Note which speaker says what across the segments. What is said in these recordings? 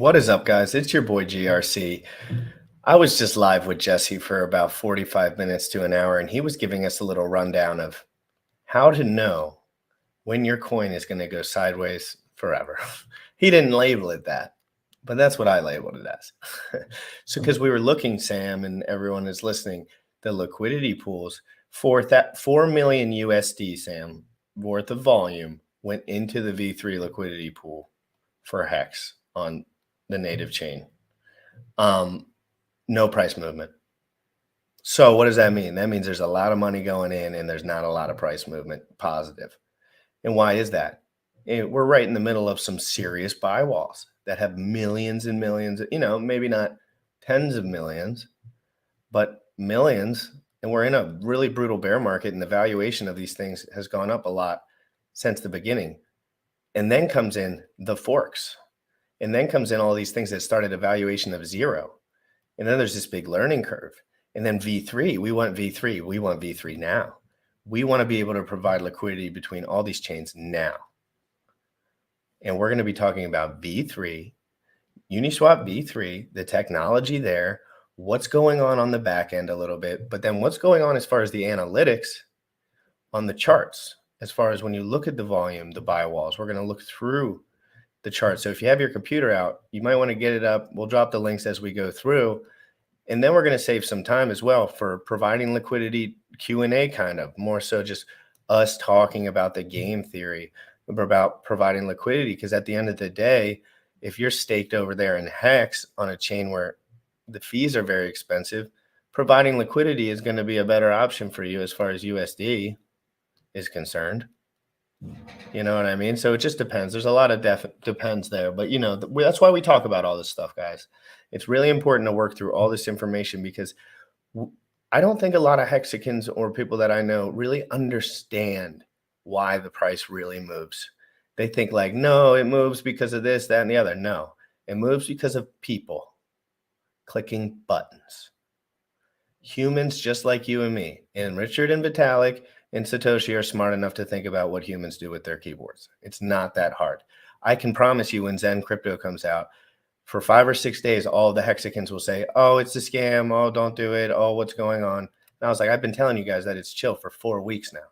Speaker 1: What is up, guys? It's your boy GRC. I was just live with Jesse for about 45 minutes to an hour, and he was giving us a little rundown of how to know when your coin is going to go sideways forever. He didn't label it that, but that's what I labeled it as. So because we were looking, Sam, and everyone is listening, the liquidity pools for that 4 million USD, Sam, worth of volume went into the V3 liquidity pool for Hex on the native chain. No price movement. So what does that mean? That means there's a lot of money going in and there's not a lot of price movement positive. And why is that? We're right in the middle of some serious buy walls that have millions and millions, maybe not tens of millions, but millions. And we're in a really brutal bear market, and the valuation of these things has gone up a lot since the beginning. And then comes in the forks. And then comes in all these things that started a valuation of 0. And then there's this big learning curve. And then V3, we want V3. We want V3 now. We want to be able to provide liquidity between all these chains now. And we're going to be talking about V3, Uniswap V3, the technology there, what's going on the back end a little bit, but then what's going on as far as the analytics on the charts, as far as when you look at the volume, the buy walls, we're going to look through the chart. So if you have your computer out, you might want to get it up. We'll drop the links as we go through. And then we're going to save some time as well for providing liquidity Q&A, kind of more so just us talking about the game theory about providing liquidity. Because at the end of the day, if you're staked over there in Hex on a chain where the fees are very expensive, providing liquidity is going to be a better option for you as far as USD is concerned. You know what I mean? So it just depends. There's a lot of depends there, but that's why we talk about all this stuff, guys. It's really important to work through all this information because I don't think a lot of Hexicans or people that I know really understand why the price really moves. They think like, no, it moves because of this, that, and the other. No, it moves because of people clicking buttons. Humans just like you and me. And Richard and Vitalik and Satoshi are smart enough to think about what humans do with their keyboards. It's not that hard. I can promise you when Zen Crypto comes out, for 5 or 6 days, all of the Hexicans will say, oh, it's a scam. Oh, don't do it. Oh, what's going on? And I was like, I've been telling you guys that it's chill for 4 weeks now.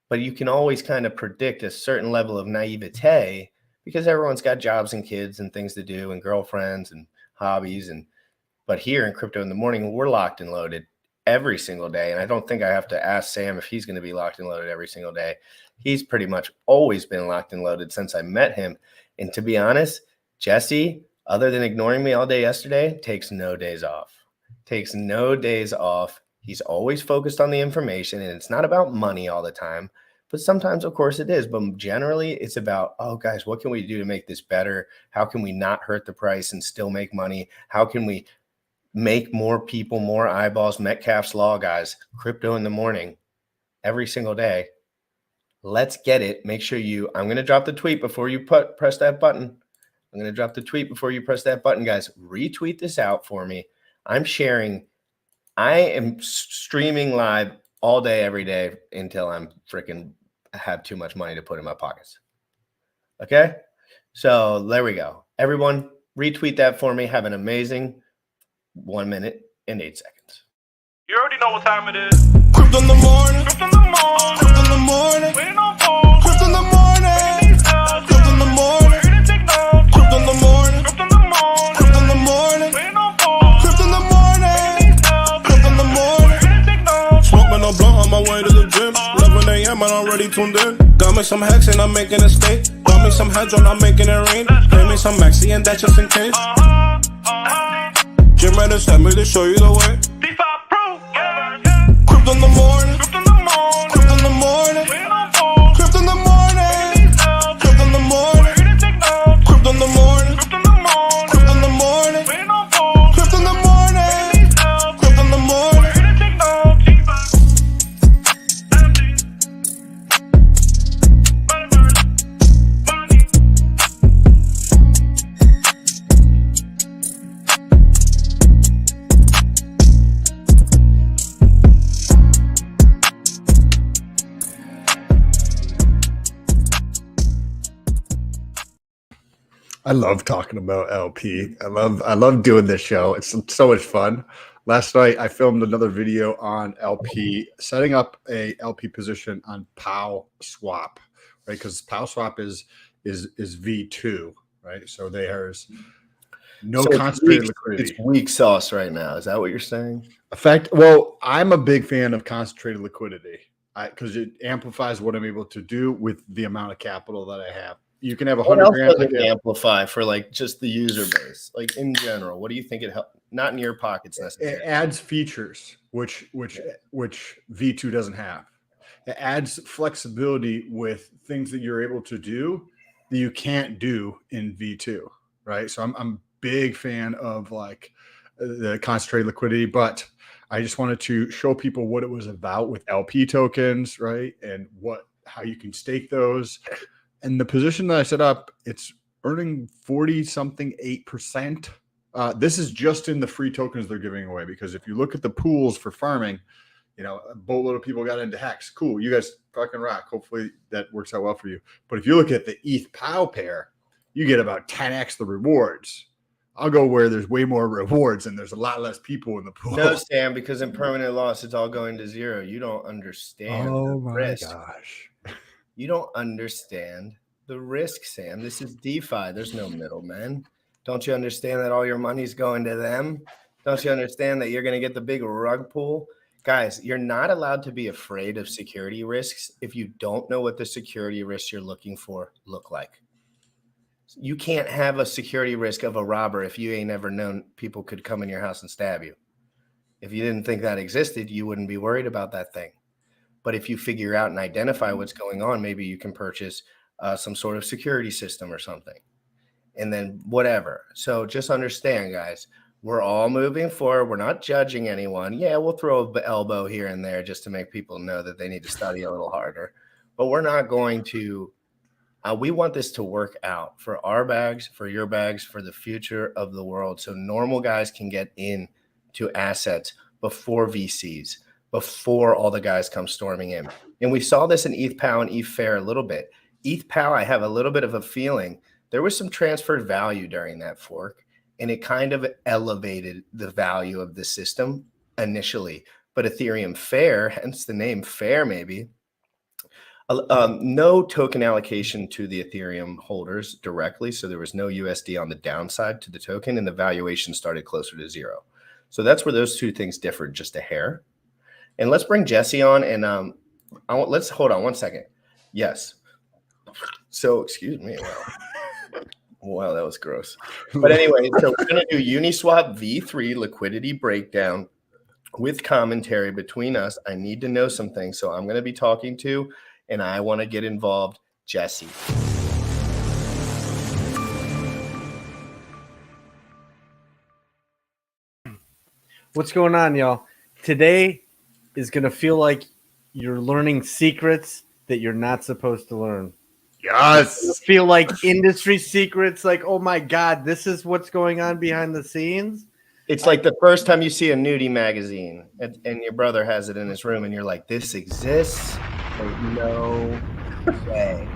Speaker 1: But you can always kind of predict a certain level of naivete because everyone's got jobs and kids and things to do and girlfriends and hobbies. But here in Crypto in the Morning, we're locked and loaded every single day. And I don't think I have to ask Sam if he's going to be locked and loaded every single day. He's pretty much always been locked and loaded since I met him. And to be honest, Jesse, other than ignoring me all day yesterday, takes no days off. Takes no days off. He's always focused on the information, and it's not about money all the time. But sometimes, of course, it is. But generally, it's about, oh, guys, what can we do to make this better? How can we not hurt the price and still make money? How can we make more people, more eyeballs? Metcalf's Law, guys. Crypto in the Morning every single day. Let's get it. Make sure I'm going to drop the tweet before you press that button. I'm going to drop the tweet before you press that button, guys. Retweet this out for me. I'm sharing. I am streaming live all day, every day until I'm freaking have too much money to put in my pockets. Okay? So there we go. Everyone, retweet that for me. Have an amazing 1 minute and 8 seconds.
Speaker 2: You already know what time it is.
Speaker 3: Crypto in the morning.
Speaker 2: Crypto in the morning.
Speaker 3: Crypto in the morning.
Speaker 2: Waiting on phone.
Speaker 3: Crypto in the morning. Crypto in the morning.
Speaker 2: Ready to take notes.
Speaker 3: Crypto in the morning.
Speaker 2: Crypto in the morning.
Speaker 3: Crypto in the morning.
Speaker 2: Waiting on phone.
Speaker 3: Crypto in the morning. Crypto in the morning.
Speaker 2: Ready to take notes.
Speaker 3: Smoking a blunt on my way to the gym. 11 a.m. and I'm already tuned in. Got me some hacks and I'm making a stake. Got me some hedge on, I'm making it rain. Pay me some maxi and that just in case. Gym ready, send me to show you the way.
Speaker 2: D5 Pro. Yeah.
Speaker 3: Crypto in the morning.
Speaker 2: Crypto in the morning.
Speaker 3: Crypto in the morning.
Speaker 2: Waiting on phone.
Speaker 3: Crypto in the morning. Crypto in the morning.
Speaker 2: Ready to take notes.
Speaker 3: Crypto in the morning.
Speaker 2: Crypto in the morning.
Speaker 3: Crypto in the morning.
Speaker 2: Waiting on phone.
Speaker 3: Crypto in the morning. Crypto in the morning.
Speaker 2: Ready to take notes.
Speaker 4: I love talking about LP. I love doing this show. It's so much fun. Last night I filmed another video on LP, setting up a LP position on POW swap, right? Because POW swap is V2, right? So there's no
Speaker 1: So
Speaker 4: concentrated
Speaker 1: it's
Speaker 4: liquidity.
Speaker 1: weak sauce right now. Is that what you're saying?
Speaker 4: Well, I'm a big fan of concentrated liquidity because it amplifies what I'm able to do with the amount of capital that I have. You can have
Speaker 1: What
Speaker 4: 100
Speaker 1: else
Speaker 4: grand.
Speaker 1: does it amplify for like just the user base? Like in general, what do you think it helps? Not in your pockets
Speaker 4: It
Speaker 1: necessarily.
Speaker 4: adds features which V2 doesn't have. It adds flexibility with things that you're able to do that you can't do in V2, right? So I'm a big fan of like the concentrated liquidity, but I just wanted to show people what it was about with LP tokens, right? And how you can stake those. And the position that I set up, it's earning 40 something 8%. This is just in the free tokens they're giving away, because if you look at the pools for farming, a boatload of people got into Hex. Cool. You guys fucking rock. Hopefully that works out well for you. But if you look at the ETH POW pair, you get about 10x the rewards. I'll go where there's way more rewards and there's a lot less people in the pool.
Speaker 1: No, Sam, because in permanent loss, it's all going to zero. You don't understand.
Speaker 4: Oh my
Speaker 1: risk.
Speaker 4: gosh.
Speaker 1: You don't understand the risk, Sam. This is DeFi. There's no middlemen. Don't you understand that all your money's going to them? Don't you understand that you're going to get the big rug pull? Guys, you're not allowed to be afraid of security risks if you don't know what the security risks you're looking for look like. You can't have a security risk of a robber if you ain't ever known people could come in your house and stab you. If you didn't think that existed, you wouldn't be worried about that thing. But if you figure out and identify what's going on, maybe you can purchase some sort of security system or something. And then whatever. So just understand, guys, we're all moving forward. We're not judging anyone. Yeah, we'll throw an elbow here and there just to make people know that they need to study a little harder. But we're not going to we want this to work out for our bags, for your bags, for the future of the world. So normal guys can get into assets before VCs, before all the guys come storming in. And we saw this in ETH POW and ETH Fair a little bit. ETH POW, I have a little bit of a feeling there was some transferred value during that fork, and it kind of elevated the value of the system initially. But Ethereum Fair, hence the name Fair maybe, no token allocation to the Ethereum holders directly. So there was no USD on the downside to the token, and the valuation started closer to zero. So that's where those two things differed just a hair. And let's bring Jesse on, and let's hold on one second. Yes. So excuse me. Wow, that was gross. But anyway, so we're going to do Uniswap V3 liquidity breakdown with commentary between us. I need to know some things, so I'm going to be talking to, and I want to get involved, Jesse.
Speaker 5: What's going on, y'all? Today is going to feel like you're learning secrets that you're not supposed to learn.
Speaker 4: Yes.
Speaker 5: Feel like industry secrets, like, oh my God, this is what's going on behind the scenes.
Speaker 1: It's like the first time you see a nudie magazine and your brother has it in his room and you're like, this exists? There's no way.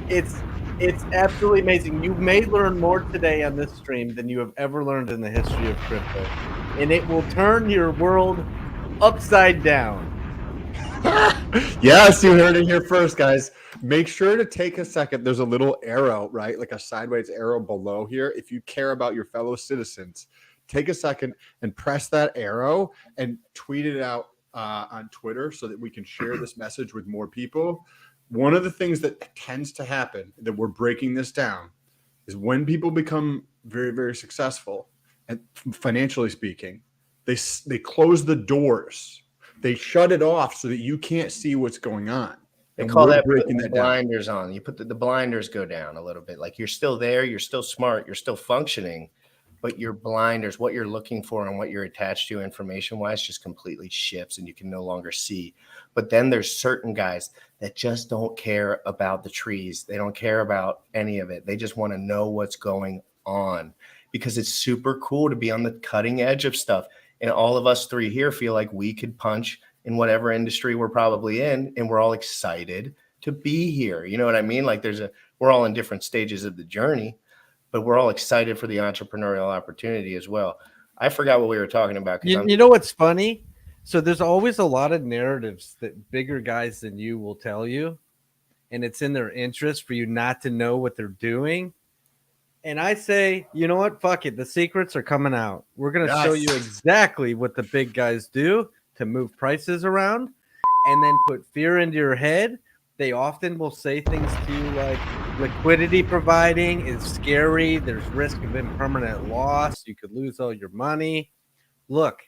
Speaker 5: It's absolutely amazing. You may learn more today on this stream than you have ever learned in the history of crypto. And it will turn your world upside down.
Speaker 4: Yes, you heard it here first, guys. Make sure to take a second. There's a little arrow, right? Like a sideways arrow below here. If you care about your fellow citizens, take a second and press that arrow and tweet it out on Twitter so that we can share this message with more people. One of the things that tends to happen, that we're breaking this down, is when people become very, very successful, and financially speaking, they close the doors. They shut it off so that you can't see what's going on.
Speaker 1: They
Speaker 4: And
Speaker 1: call
Speaker 4: we're
Speaker 1: that
Speaker 4: breaking
Speaker 1: putting the
Speaker 4: that down.
Speaker 1: blinders on. You put the blinders go down a little bit. Like you're still there, you're still smart, you're still functioning, but your blinders, what you're looking for and what you're attached to information-wise just completely shifts and you can no longer see. But then there's certain guys that just don't care about the trees. They don't care about any of it. They just want to know what's going on because it's super cool to be on the cutting edge of stuff. And all of us three here feel like we could punch in whatever industry we're probably in, and we're all excited to be here. You know what I mean? Like we're all in different stages of the journey, but we're all excited for the entrepreneurial opportunity as well. I forgot what we were talking about.
Speaker 5: You know what's funny? So there's always a lot of narratives that bigger guys than you will tell you, and it's in their interest for you not to know what they're doing. And I say, you know what? Fuck it. The secrets are coming out. We're going to show you exactly what the big guys do to move prices around and then put fear into your head. They often will say things to you like liquidity providing is scary. There's risk of impermanent loss. You could lose all your money. Look,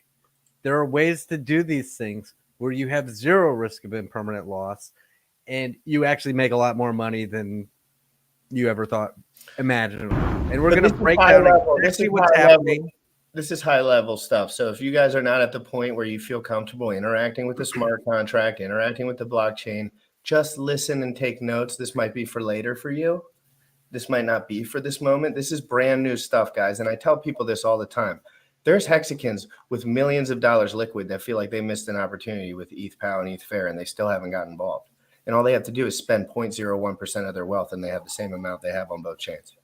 Speaker 5: there are ways to do these things where you have zero risk of impermanent loss and you actually make a lot more money than you ever thought imaginable. And we're going to break down exactly what's happening.
Speaker 1: This is high level stuff. So if you guys are not at the point where you feel comfortable interacting with the smart contract, interacting with the blockchain, just listen and take notes. This might be for later for you. This might not be for this moment. This is brand new stuff, guys. And I tell people this all the time. There's Hexicans with millions of dollars liquid that feel like they missed an opportunity with ETH POW and ETH Fair, and they still haven't gotten involved. And all they have to do is spend 0.01% of their wealth, and they have the same amount they have on both chains.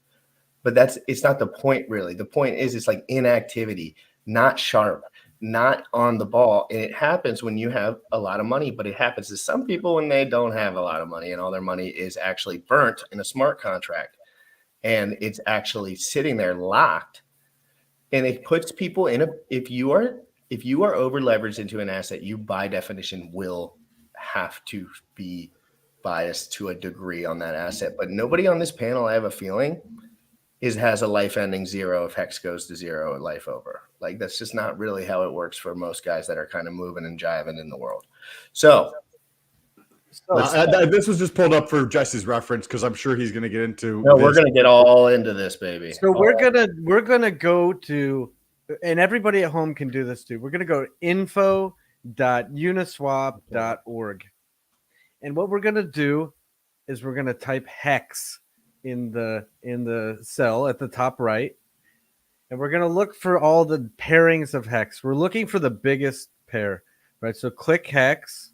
Speaker 1: But it's not the point, really. The point is it's like inactivity, not sharp, not on the ball. And it happens when you have a lot of money, but it happens to some people when they don't have a lot of money and all their money is actually burnt in a smart contract. And it's actually sitting there locked. And it puts people in if you are over leveraged into an asset, you by definition will have to be biased to a degree on that asset. But nobody on this panel, I have a feeling, has a life ending zero if Hex goes to zero and life over. Like that's just not really how it works for most guys that are kind of moving and jiving in the world. So
Speaker 4: this was just pulled up for Jesse's reference because I'm sure he's going to get into.
Speaker 1: No, we're going to get all into this, baby.
Speaker 5: So we're gonna go to, and everybody at home can do this too. We're gonna go to info.uniswap.org, and what we're gonna do is we're gonna type hex in the cell at the top right, and we're gonna look for all the pairings of hex. We're looking for the biggest pair, right? So click hex.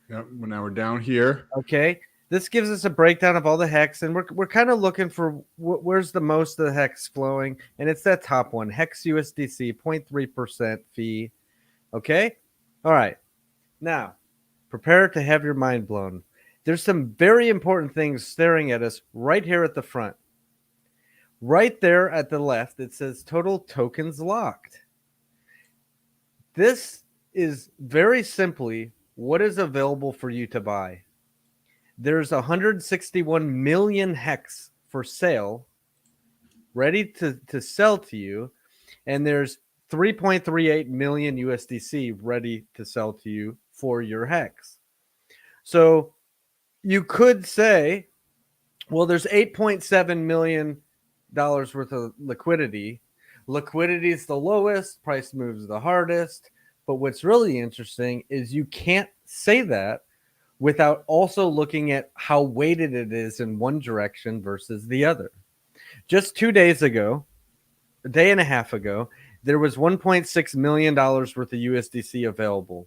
Speaker 4: Yep. Well, now we're down here.
Speaker 5: Okay. This gives us a breakdown of all the hex, and we're kind of looking for where's the most of the hex flowing, and it's that top one, hex USDC, 0.3% fee. Okay. All right. Now, prepare to have your mind blown. There's some very important things staring at us right here at the front. Right there at the left, it says total tokens locked. This is very simply what is available for you to buy. There's 161 million hex for sale, ready to sell to you, and there's 3.38 million USDC ready to sell to you for your hex. So you could say, well, there's $8.7 million worth of liquidity. Liquidity is the lowest, price moves the hardest. But what's really interesting is you can't say that without also looking at how weighted it is in one direction versus the other. Just 2 days ago, a day and a half ago, there was $1.6 million worth of USDC available.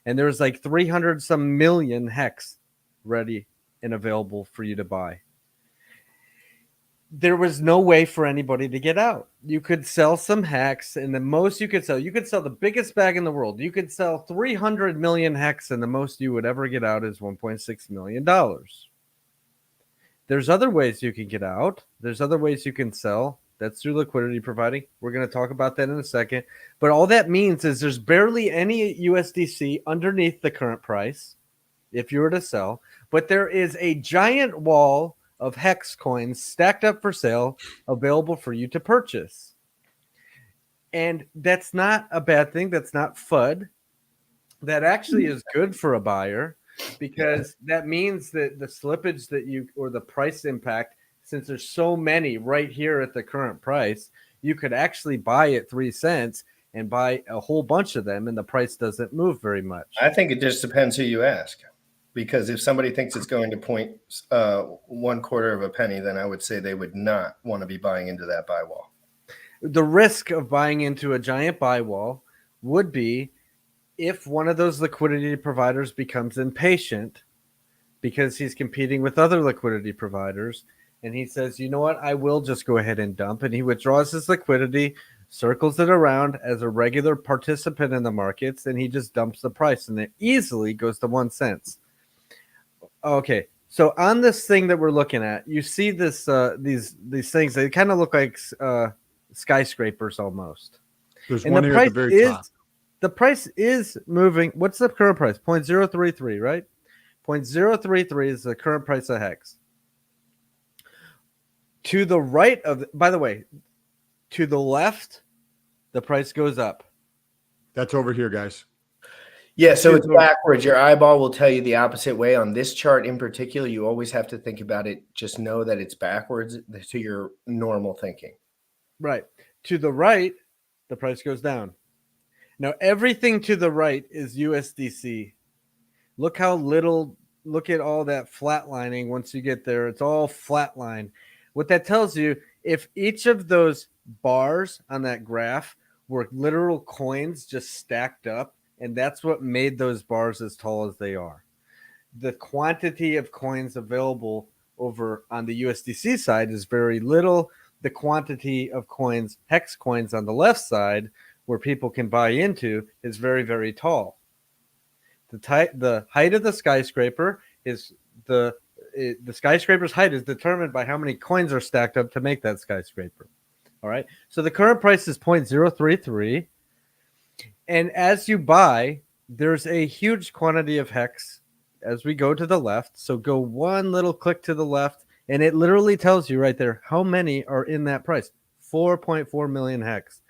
Speaker 5: And there was like 300 some million hex ready and available for you to buy. There was no way for anybody to get out. You could sell some hex, and the most you could sell the biggest bag in the world. You could sell 300 million hex, and the most you would ever get out is $1.6 million. There's other ways you can get out. There's other ways you can sell. That's through liquidity providing. We're going to talk about that in a second. But all that means is there's barely any USDC underneath the current price if you were to sell. But there is a giant wall of hex coins stacked up for sale, available for you to purchase. And that's not a bad thing. That's not FUD. That actually is good for a buyer because that means that the slippage or the price impact, since there's so many right here at the current price, you could actually buy at 3 cents and buy a whole bunch of them and the price doesn't move very much.
Speaker 1: I think it just depends who you ask. Because if somebody thinks it's going to 1/4 of a penny, then I would say they would not want to be buying into that buy wall.
Speaker 5: The risk of buying into a giant buy wall would be if one of those liquidity providers becomes impatient because he's competing with other liquidity providers and he says, you know what, I will just go ahead and dump. And he withdraws his liquidity, circles it around as a regular participant in the markets, and he just dumps the price, and it easily goes to 1 cent. Okay, so on this thing that we're looking at, you see this these things. They kind of look like skyscrapers almost.
Speaker 4: There's
Speaker 5: And
Speaker 4: one
Speaker 5: the
Speaker 4: here at the
Speaker 5: price
Speaker 4: very
Speaker 5: is
Speaker 4: top.
Speaker 5: the price is moving. What's the current price? 0.033, right? 0.033 is the current price of Hex. To the right of, by the way, to the left, the price goes up.
Speaker 4: That's over here, guys.
Speaker 1: Yeah, so it's backwards. Your eyeball will tell you the opposite way. On this chart in particular, you always have to think about it. Just know that it's backwards to your normal thinking.
Speaker 5: Right. To the right, the price goes down. Now, everything to the right is USDC. Look how little, look at all that flatlining once you get there. It's all flatline. What that tells you, if each of those bars on that graph were literal coins just stacked up, and that's what made those bars as tall as they are. The quantity of coins available over on the USDC side is very little. The quantity of coins, Hex coins on the left side, where people can buy into, is very, very tall. The height of the skyscraper is the skyscraper's height is determined by how many coins are stacked up to make that skyscraper. All right. So the current price is 0.033. And as you buy, there's a huge quantity of Hex as we go to the left. So go one little click to the left, and it literally tells you right there how many are in that price. 4.4 million Hex.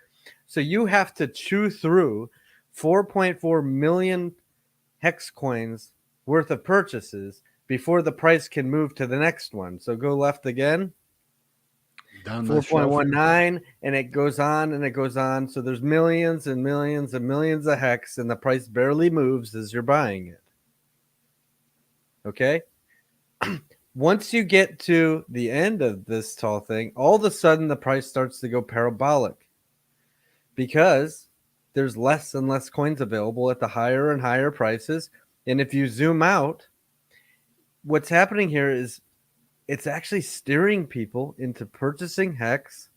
Speaker 5: So you have to chew through 4.4 million Hex coins worth of purchases before the price can move to the next one. So go left again.
Speaker 4: Down the shelf here.
Speaker 5: 4.19, and it goes on and it goes on. So there's millions and millions and millions of Hex, and the price barely moves as you're buying it. Okay? Once you get to the end of this tall thing, all of a sudden the price starts to go parabolic because there's less and less coins available at the higher and higher prices. And if you zoom out, what's happening here is it's actually steering people into purchasing Hex.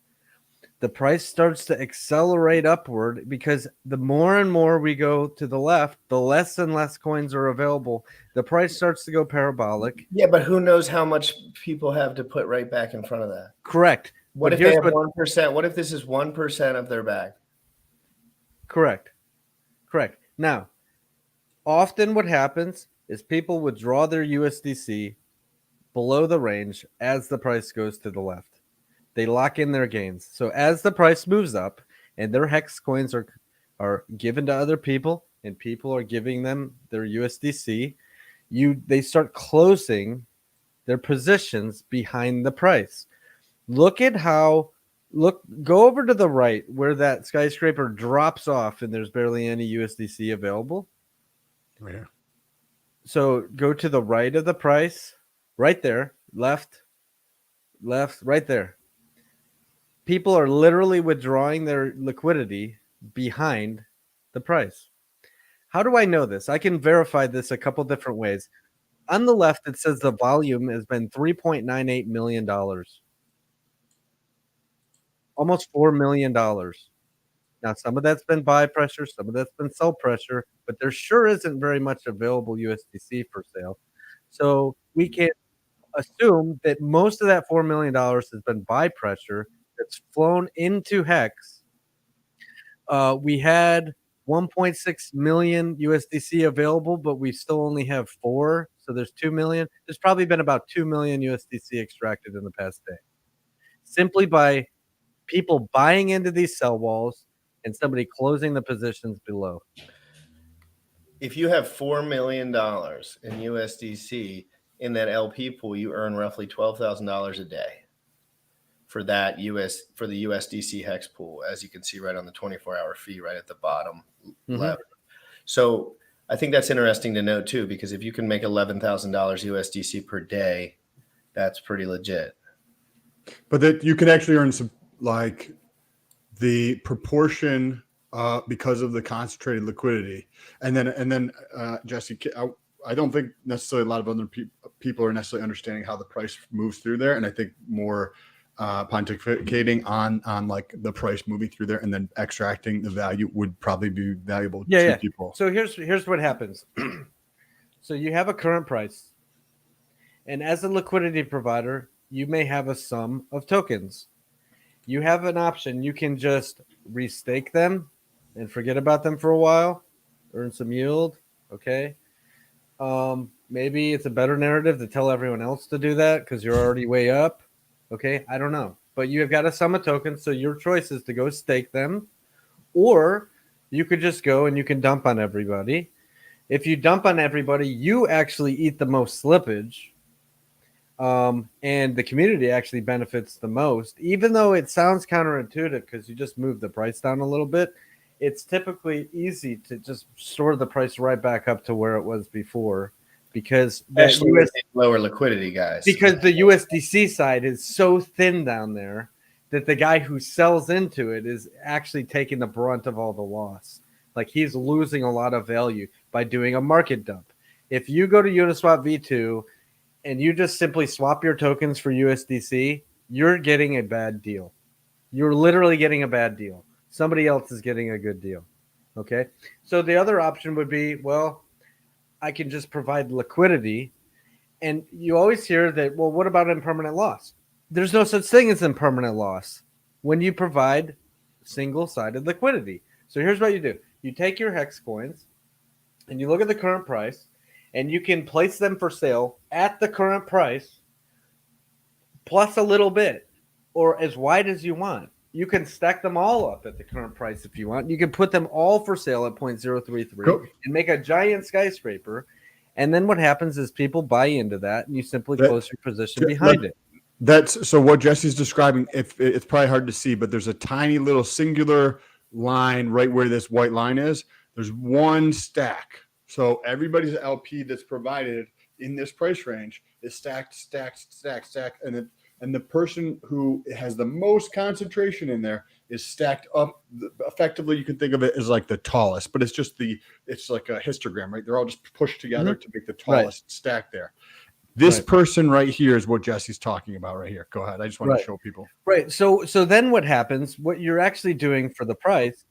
Speaker 5: The price starts to accelerate upward because the more and more we go to the left, the less and less coins are available. The price starts to go parabolic.
Speaker 1: Yeah, but who knows how much people have to put right back in front of that?
Speaker 5: Correct.
Speaker 1: What
Speaker 5: But
Speaker 1: if they
Speaker 5: here's
Speaker 1: have
Speaker 5: what-
Speaker 1: 1%? What if this is 1% of their bag?
Speaker 5: Correct. Now, often what happens is people withdraw their USDC below the range as the price goes to the left. They lock in their gains. So as the price moves up and their Hex coins are given to other people and people are giving them their USDC, they start closing their positions behind the price. Go over to the right where that skyscraper drops off and there's barely any USDC available.
Speaker 4: Yeah.
Speaker 5: So go to the right of the price, right there, left, right there. People are literally withdrawing their liquidity behind the price. How do I know this? I can verify this a couple different ways. On the left, it says the volume has been $3.98 million. Almost $4 million. Now, some of that's been buy pressure, some of that's been sell pressure, but there sure isn't very much available USDC for sale. So we can assume that most of that $4 million has been buy pressure that's flown into Hex. We had 1.6 million USDC available, but we still only have 4. So there's 2 million. There's probably been about 2 million USDC extracted in the past day. Simply by people buying into these sell walls and somebody closing the positions below.
Speaker 1: If you have $4 million in USDC in that LP pool, you earn roughly $12,000 a day for that for the USDC Hex pool, as you can see right on the 24-hour fee right at the bottom left. So I think that's interesting to note too, because if you can make $11,000 USDC per day, that's pretty legit.
Speaker 4: But that you can actually earn some, like the proportion because of the concentrated liquidity. And then Jesse, I don't think necessarily a lot of other people are necessarily understanding how the price moves through there, and I think more pontificating on like the price moving through there and then extracting the value would probably be valuable to people.
Speaker 5: So here's what happens. So you have a current price, and as a liquidity provider, you may have a sum of tokens. You have an option. You can just restake them and forget about them for a while, earn some yield. Okay. Maybe it's a better narrative to tell everyone else to do that because you're already way up. Okay. I don't know. But you have got a sum of tokens. So your choice is to go stake them, or you could just go and you can dump on everybody. If you dump on everybody, you actually eat the most slippage. And the community actually benefits the most, even though it sounds counterintuitive because you just move the price down a little bit. It's typically easy to just store the price right back up to where it was before because
Speaker 1: Especially with lower liquidity guys.
Speaker 5: Because the USDC side is so thin down there that the guy who sells into it is actually taking the brunt of all the loss. Like he's losing a lot of value by doing a market dump. If you go to Uniswap V2 and you just simply swap your tokens for USDC, you're getting a bad deal. You're literally getting a bad deal. Somebody else is getting a good deal. Okay. So the other option would be, well, I can just provide liquidity. And you always hear that, well, what about impermanent loss? There's no such thing as impermanent loss when you provide single-sided liquidity. So here's what you do. You take your hex coins and you look at the current price, and you can place them for sale at the current price plus a little bit or as wide as you want. You can stack them all up at the current price if you want. You can put them all for sale at 0.033 and make a giant skyscraper. And then what happens is people buy into that, and you simply close your position behind it.
Speaker 4: That's so what Jesse's describing. If it's probably hard to see, but there's a tiny little singular line right where this white line is. There's one stack. So everybody's LP that's provided in this price range is stacked, and the person who has the most concentration in there is stacked up. Effectively, you can think of it as like the tallest, but it's like a histogram, right? They're all just pushed together to make the tallest stack there. This person right here is what Jesse's talking about right here. Go ahead. I just want to show people.
Speaker 5: Right. So then what happens? What you're actually doing for the price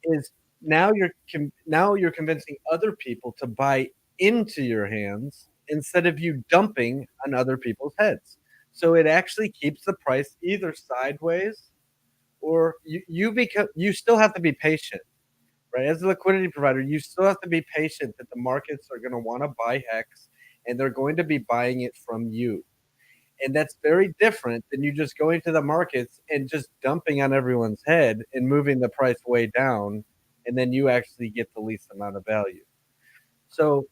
Speaker 5: is now you're convincing other people to buy into your hands instead of you dumping on other people's heads. So it actually keeps the price either sideways, or you still have to be patient, right? As a liquidity provider, you still have to be patient that the markets are going to want to buy hex, and they're going to be buying it from you. And that's very different than you just going to the markets and just dumping on everyone's head and moving the price way down, and then you actually get the least amount of value. So,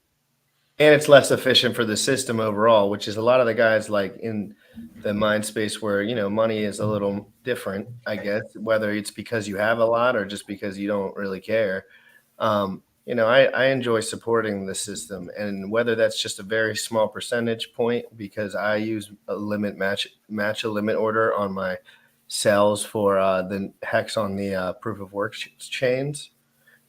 Speaker 1: and it's less efficient for the system overall, which is a lot of the guys like in the mind space where, money is a little different, I guess, whether it's because you have a lot or just because you don't really care. I enjoy supporting the system, and whether that's just a very small percentage point because I use a limit match a limit order on my sells for the hex on the proof of work chains.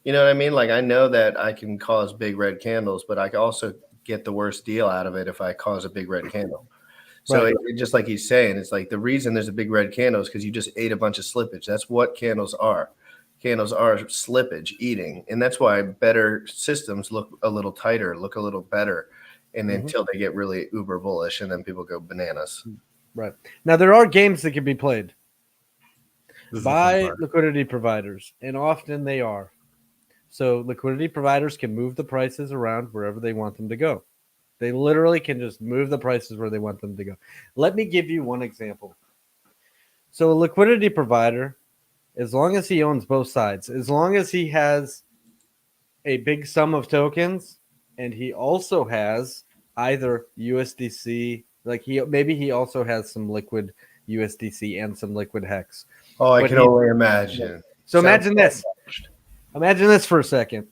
Speaker 1: You know what I mean? Like I know that I can cause big red candles, but I can also get the worst deal out of it if I cause a big red candle. So just like he's saying, it's like the reason there's a big red candle is because you just ate a bunch of slippage. That's what candles are. Candles are slippage, eating. And that's why better systems look a little tighter, look a little better, and until they get really uber bullish, and then people go bananas.
Speaker 5: Right. Now, there are games that can be played by liquidity providers, and often they are. So liquidity providers can move the prices around wherever they want them to go. They literally can just move the prices where they want them to go. Let me give you one example. So a liquidity provider, as long as he owns both sides, as long as he has a big sum of tokens and he also has either USDC, like he also has some liquid USDC and some liquid hex.
Speaker 1: Oh, I can only imagine.
Speaker 5: So imagine this. Imagine this for a second.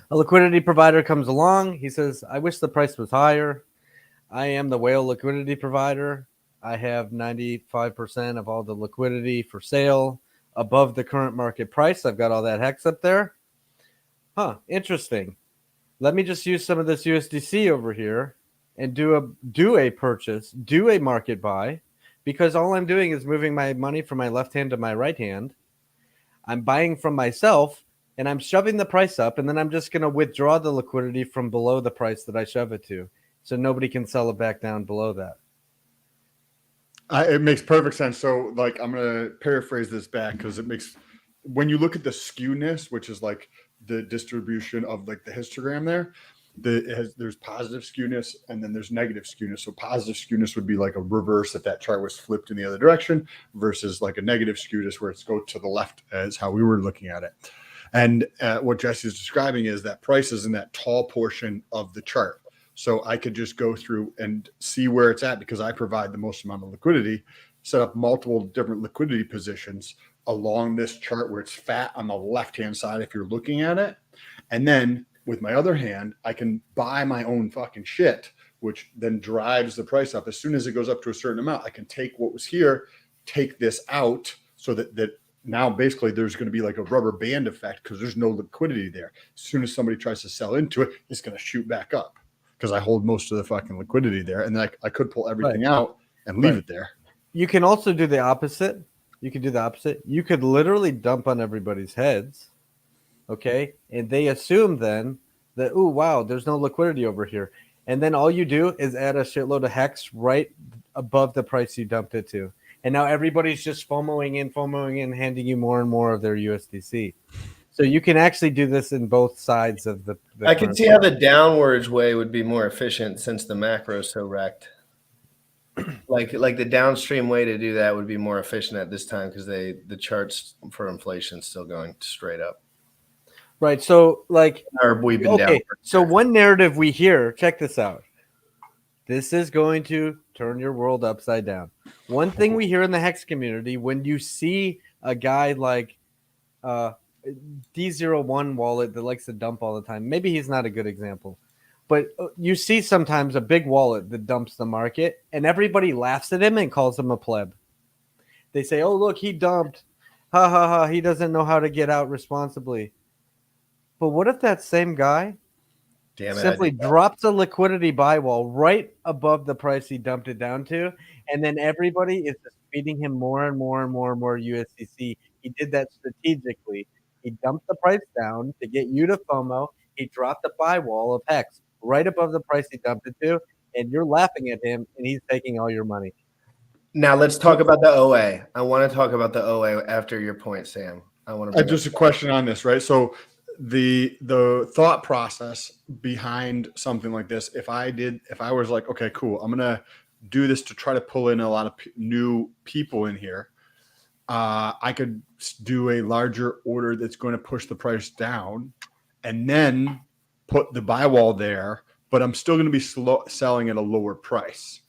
Speaker 5: A liquidity provider comes along. He says, I wish the price was higher. I am the whale liquidity provider. I have 95% of all the liquidity for sale above the current market price. I've got all that hex up there. Interesting. let me just use some of this USDC over here and do a purchase, do a market buy, because all I'm doing is moving my money from my left hand to my right hand. I'm buying from myself and I'm shoving the price up, and then I'm just going to withdraw the liquidity from below the price that I shove it to, so nobody can sell it back down below that.
Speaker 4: It makes perfect sense. So, like, I'm going to paraphrase this back because it makes, when you look at the skewness, which is like the distribution of like the histogram there, there's positive skewness and then there's negative skewness. So positive skewness would be like a reverse if that chart was flipped in the other direction, versus like a negative skewness where it's go to the left, as how we were looking at it. And what Jesse is describing is that price is in that tall portion of the chart. So I could just go through and see where it's at because I provide the most amount of liquidity, set up multiple different liquidity positions along this chart where it's fat on the left-hand side if you're looking at it. And then with my other hand, I can buy my own fucking shit, which then drives the price up. As soon as it goes up to a certain amount, I can take what was here, take this out, so that now basically there's going to be like a rubber band effect because there's no liquidity there. As soon as somebody tries to sell into it, it's going to shoot back up because I hold most of the fucking liquidity there. And then I could pull everything out and leave it there.
Speaker 5: You can also do the opposite. You could do the opposite. You could literally dump on everybody's heads. Okay. And they assume then that, oh, wow, there's no liquidity over here. And then all you do is add a shitload of hex right above the price you dumped it to. And now everybody's just FOMOing in, handing you more and more of their USDC. So you can actually do this in both sides of the
Speaker 1: I can see how the downwards way would be more efficient since the macro is so wrecked. Like the downstream way to do that would be more efficient at this time because the charts for inflation is still going straight up.
Speaker 5: Right. So like,
Speaker 1: or we've been down.
Speaker 5: So one narrative we hear, check this out. This is going to turn your world upside down. One thing we hear in the Hex community, when you see a guy like D01 wallet that likes to dump all the time, maybe he's not a good example, but you see sometimes a big wallet that dumps the market and everybody laughs at him and calls him a pleb. They say, oh, look, he dumped. Ha, ha, ha. He doesn't know how to get out responsibly. But what if that same guy simply drops a liquidity buy wall right above the price he dumped it down to, and then everybody is just feeding him more and more and more and more USDC? He did that strategically. He dumped the price down to get you to FOMO. He dropped a buy wall of Hex right above the price he dumped it to, and you're laughing at him, and he's taking all your money.
Speaker 1: Now let's talk about the OA. I want to talk about the OA after your point, Sam. I want to.
Speaker 4: Just a question on this, right? So the thought process behind something like this, if I was like, okay, cool, I'm gonna do this to try to pull in a lot of new people in here, I could do a larger order that's going to push the price down and then put the buy wall there, but I'm still going to be selling at a lower price,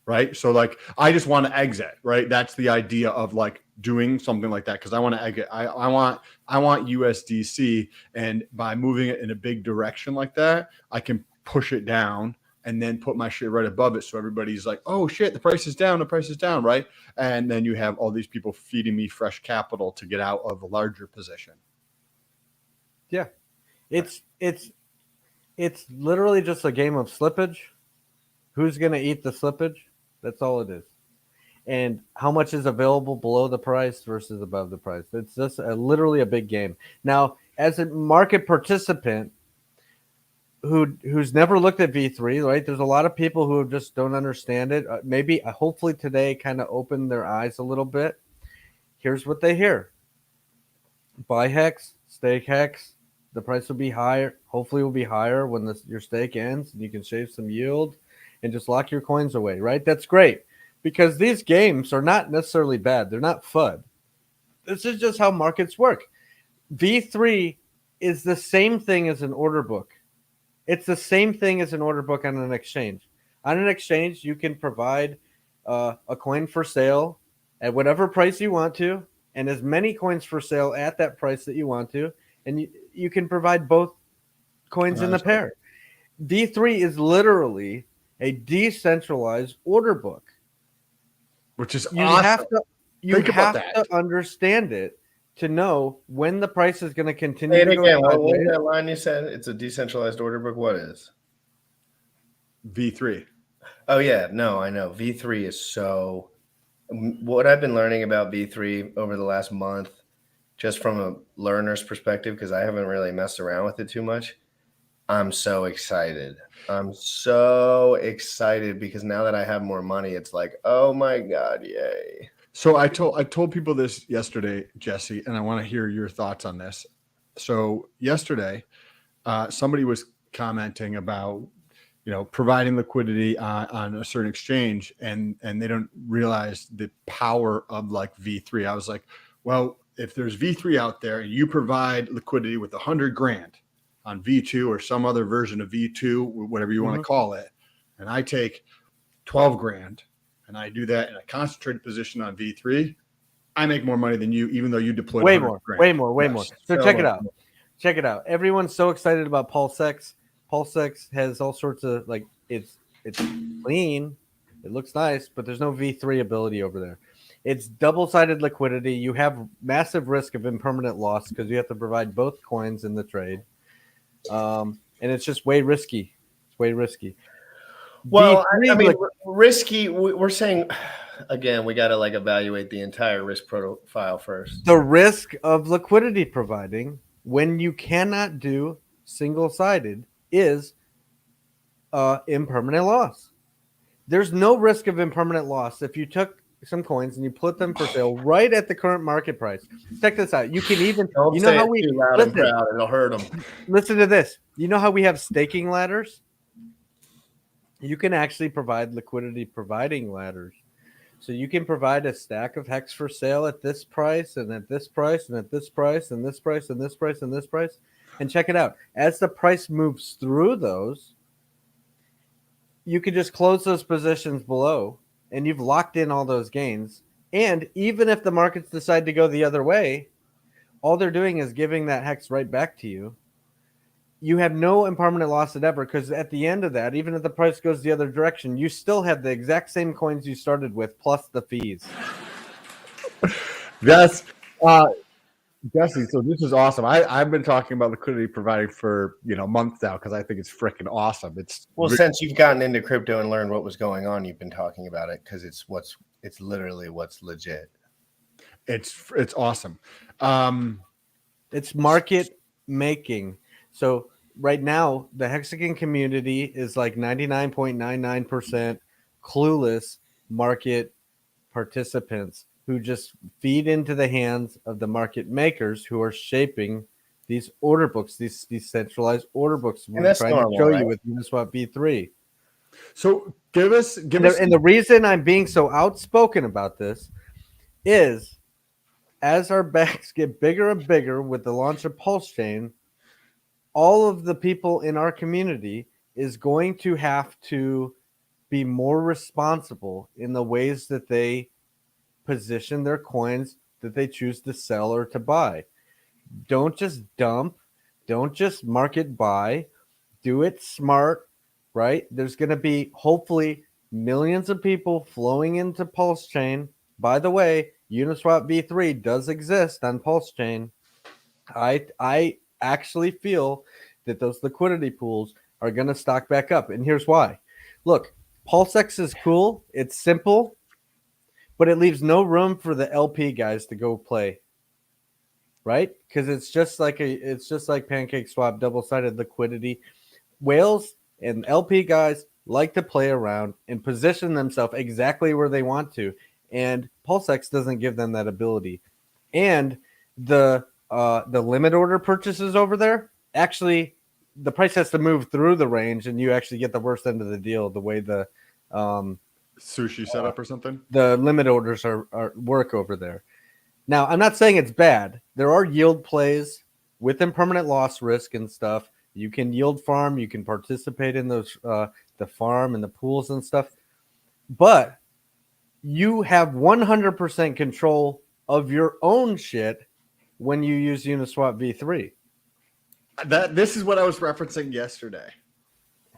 Speaker 4: right? So like, I just want to exit, right? That's the idea of like doing something like that, because I want to exit. I want USDC, and by moving it in a big direction like that, I can push it down and then put my shit right above it, so everybody's like, oh shit, the price is down, right? And then you have all these people feeding me fresh capital to get out of a larger position.
Speaker 5: Yeah, it's literally just a game of slippage. Who's going to eat the slippage? That's all it is. And how much is available below the price versus above the price. It's just literally a big game. Now, as a market participant who's never looked at V3, right? There's a lot of people who just don't understand it. Maybe, hopefully today kind of opened their eyes a little bit. Here's what they hear. Buy Hex, stake Hex. The price will be higher. Hopefully it will be higher when your stake ends and you can shave some yield and just lock your coins away, right? That's great, because these games are not necessarily bad. They're not FUD. This is just how markets work. V3 is the same thing as an order book. It's the same thing as an order book on an exchange. On an exchange, you can provide a coin for sale at whatever price you want to, and as many coins for sale at that price that you want to, and you can provide both coins in the pair. V3 is literally a decentralized order book.
Speaker 4: Which is
Speaker 5: You
Speaker 4: awesome.
Speaker 5: have to understand it to know when the price is going to continue
Speaker 1: Say it
Speaker 5: to go
Speaker 1: again. What was
Speaker 5: sideways.
Speaker 1: that line you said? It's a decentralized order book. What is?
Speaker 4: V3.
Speaker 1: Oh yeah, no, I know. V3 is so. What I've been learning about V3 over the last month, just from a learner's perspective, because I haven't really messed around with it too much. I'm so excited. I'm so excited because now that I have more money, it's like, oh my God, yay.
Speaker 4: So I told people this yesterday, Jesse, and I want to hear your thoughts on this. So yesterday, somebody was commenting about providing liquidity on a certain exchange, and they don't realize the power of like V3. I was like, well, if there's V3 out there and you provide liquidity with 100 grand on V2 or some other version of V2, whatever you want to call it, and I take 12 grand and I do that in a concentrated position on V3, I make more money than you, even though you deployed
Speaker 5: Way
Speaker 4: 100
Speaker 5: more,
Speaker 4: grand.
Speaker 5: way more, way more. So check it out.
Speaker 1: more.
Speaker 5: Check it out. Everyone's so excited about PulseX. PulseX has all sorts of like it's clean, it looks nice, but there's no V3 ability over there. It's double-sided liquidity. You have massive risk of impermanent loss because you have to provide both coins in the trade, and it's just way risky. It's way risky.
Speaker 1: Well,
Speaker 5: V3
Speaker 1: I mean, risky. We're saying again, we got to like evaluate the entire risk profile first.
Speaker 5: the risk of liquidity providing when you cannot do single-sided is impermanent loss. There's no risk of impermanent loss if you took some coins and you put them for sale right at the current market price. Check this out. You can even,
Speaker 1: Don't
Speaker 5: you know
Speaker 1: say
Speaker 5: how
Speaker 1: it
Speaker 5: we
Speaker 1: too loud and
Speaker 5: listen,
Speaker 1: proud; it'll hurt them.
Speaker 5: listen to this. You know how we have staking ladders? You can actually provide liquidity providing ladders. So you can provide a stack of hex for sale at this price and at this price and at this price and this price and this price and this price. And check it out. As the price moves through those, you can just close those positions below and you've locked in all those gains. And even if the markets decide to go the other way, all they're doing is giving that hex right back to you. You have no impermanent loss at ever because at the end of that, even if the price goes the other direction, you still have the exact same coins you started with plus the fees.
Speaker 4: That's Jesse. So this is awesome. I've been talking about liquidity providing for months now because I think it's freaking awesome. It's
Speaker 1: Since you've gotten into crypto and learned what was going on, you've been talking about it because it's literally what's legit.
Speaker 4: It's awesome.
Speaker 5: It's market making. So right now, the Hexagon community is like 99.99% clueless market participants who just feed into the hands of the market makers who are shaping these order books, these centralized order books.
Speaker 1: And that's
Speaker 5: trying
Speaker 1: normal,
Speaker 5: to show
Speaker 1: right?
Speaker 5: you with Uniswap V3.
Speaker 4: So give us.
Speaker 5: And the reason I'm being so outspoken about this is as our backs get bigger and bigger with the launch of Pulse Chain, all of the people in our community is going to have to be more responsible in the ways that they position their coins that they choose to sell or to buy. Don't just dump. Don't just market buy. Do it smart, right? There's going to be hopefully millions of people flowing into Pulse Chain. By the way, Uniswap V3 does exist on Pulse Chain. I actually feel that those liquidity pools are going to stock back up. And here's why. Look, PulseX is cool. It's simple, but it leaves no room for the LP guys to go play. Right? Because it's just like Pancake Swap, double-sided liquidity. Whales and LP guys like to play around and position themselves exactly where they want to. And PulseX doesn't give them that ability. And the limit order purchases over there, actually, the price has to move through the range, and you actually get the worst end of the deal. The way the
Speaker 4: sushi setup or something.
Speaker 5: The limit orders are work over there. Now, I'm not saying it's bad. There are yield plays with impermanent loss risk and stuff. You can yield farm. You can participate in those the farm and the pools and stuff. But you have 100% control of your own shit when you use Uniswap V3.
Speaker 4: This is what I was referencing yesterday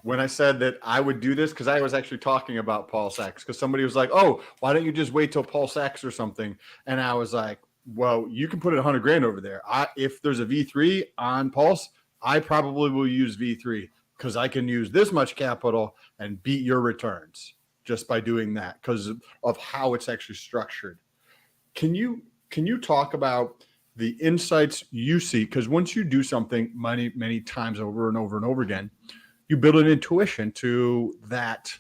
Speaker 4: when I said that I would do this because I was actually talking about PulseX because somebody was like, "Oh, why don't you just wait till PulseX or something?" And I was like, well, you can put it 100 grand over there. If there's a V3 on Pulse, I probably will use V3 because I can use this much capital and beat your returns just by doing that because of how it's actually structured. Can you talk about the insights you see? Because once you do something many times over and over and over again, you build an intuition to that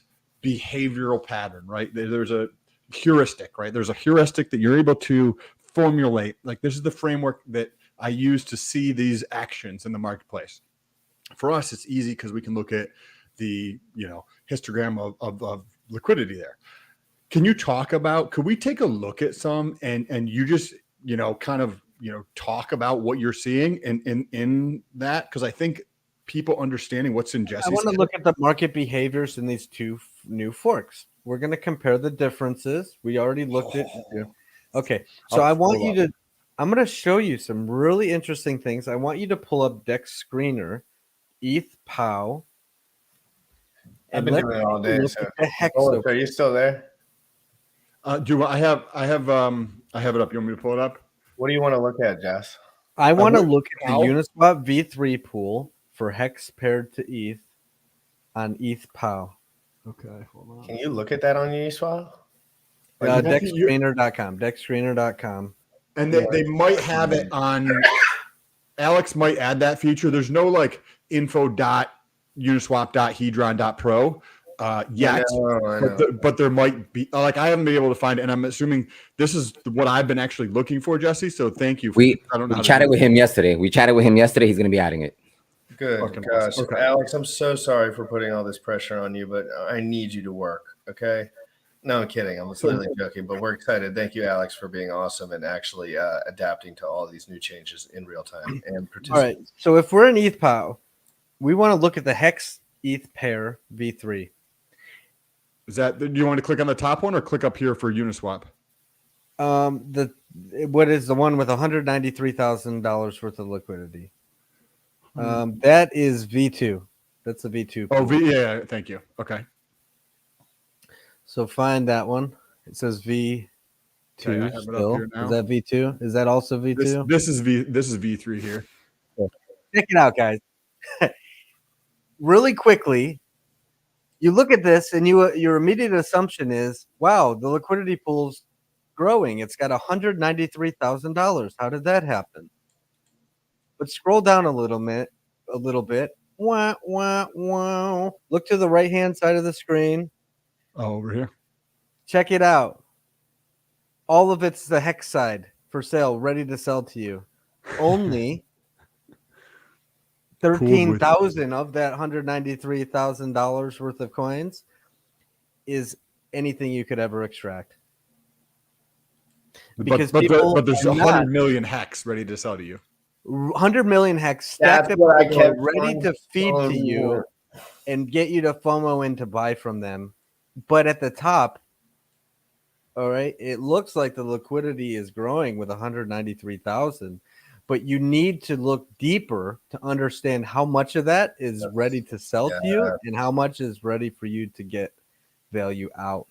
Speaker 4: behavioral pattern, right? There's a heuristic, right? There's a heuristic that you're able to formulate. Like this is the framework that I use to see these actions in the marketplace. For us, it's easy because we can look at the histogram of liquidity there. Can you talk about? Could we take a look at some and you just kind of talk about what you're seeing in that? Because I think people understanding what's in Jesse's.
Speaker 5: I want to look at the market behaviors in these two new forks. We're going to compare the differences. We already looked at. Okay, so I want you to. I'm going to show you some really interesting things. I want you to pull up Dex Screener, ETH POW.
Speaker 1: I've been doing it all day. So. Are you still there?
Speaker 4: I have it up. You want me to pull it up?
Speaker 1: What do you want to look at, Jess?
Speaker 5: I want to look at the Uniswap V3 pool for Hex paired to ETH on ETH POW.
Speaker 4: Okay, hold on.
Speaker 1: Can you look at that on Uniswap?
Speaker 5: Dexscreener.com. Dexscreener.com.
Speaker 4: And they might have it on. Alex might add that feature. There's no like info.uniswap.hedron.pro yet, but there might be. Like I haven't been able to find it, and I'm assuming this is what I've been actually looking for, Jesse. So thank you.
Speaker 6: We chatted with him yesterday. He's going to be adding it.
Speaker 1: Good gosh, okay. Alex, I'm so sorry for putting all this pressure on you, but I need you to work. Okay. No, I'm kidding. I'm literally joking, but we're excited. Thank you, Alex, for being awesome and actually adapting to all these new changes in real time and participating.
Speaker 5: All right. So if we're in ETH POW, we want to look at the Hex ETH pair V3.
Speaker 4: Is that? Do you want to click on the top one or click up here for Uniswap?
Speaker 5: What is the one with $193,000 worth of liquidity? That is V2. That's a V2.
Speaker 4: Oh, yeah. Thank you. Okay.
Speaker 5: So find that one. It says V2 still. Is that V2? Is that also V2?
Speaker 4: This is V3 here.
Speaker 5: Check it out, guys. Really quickly, you look at this and your immediate assumption is, wow, the liquidity pool's growing. It's got $193,000. How did that happen? But scroll down a little bit. Wah, wah, wah. Look to the right-hand side of the screen.
Speaker 4: Oh, over here.
Speaker 5: Check it out. All of it's the Hex side for sale, ready to sell to you. Only 13,000 of that $193,000 worth of coins is anything you could ever extract.
Speaker 4: Because but there's 100 million Hex ready to sell to you.
Speaker 5: 100 million Hex stacked up, ready to feed to you and get you to FOMO in to buy from them. But at the top, all right, it looks like the liquidity is growing with 193,000, but you need to look deeper to understand how much of that is ready to sell to you and how much is ready for you to get value out.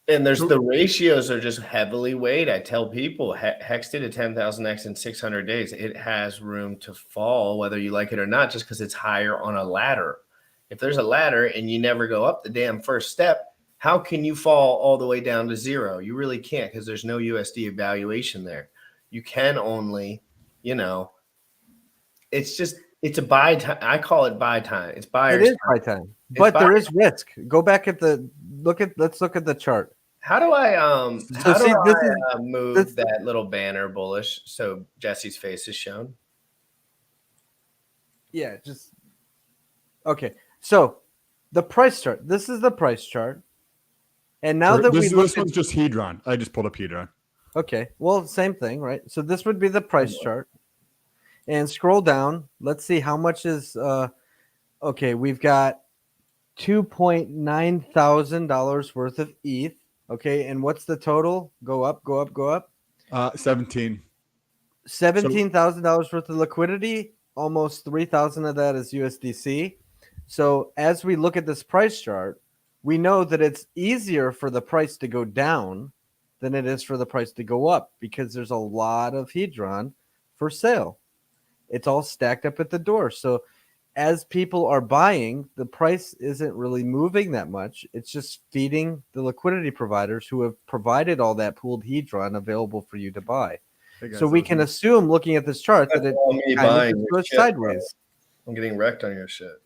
Speaker 1: And the ratios are just heavily weighed. I tell people Hex did a 10,000x in 600 days. It has room to fall, whether you like it or not, just because it's higher on a ladder. If there's a ladder and you never go up the damn first step, how can you fall all the way down to zero? You really can't because there's no USD evaluation there. You can only, it's a buy time. I call it buy time. It's buyer's time.
Speaker 5: It is buy time, but there is risk. Go back let's look at the chart.
Speaker 1: How do I move that little banner bullish so Jesse's face is shown?
Speaker 5: Yeah, okay. So the price chart. This is the price chart. And now that
Speaker 4: this one's just Hedron. I just pulled up Hedron.
Speaker 5: Okay. Well, same thing, right? So this would be the price chart. And scroll down. Let's see how much is okay, we've got $2,900 worth of ETH. Okay, and what's the total? Go up.
Speaker 4: 17.
Speaker 5: $17,000 worth of liquidity. Almost 3,000 of that is USDC. So as we look at this price chart, we know that it's easier for the price to go down than it is for the price to go up because there's a lot of Hedron for sale. It's all stacked up at the door. So as people are buying, the price isn't really moving that much. It's just feeding the liquidity providers who have provided all that pooled Hedron available for you to buy.
Speaker 4: Hey guys,
Speaker 5: So we can assume, looking at this chart, that it
Speaker 1: all me
Speaker 5: kind of
Speaker 1: buying
Speaker 5: just
Speaker 1: your
Speaker 5: goes
Speaker 1: shit,
Speaker 5: sideways.
Speaker 1: I'm getting wrecked on your shit.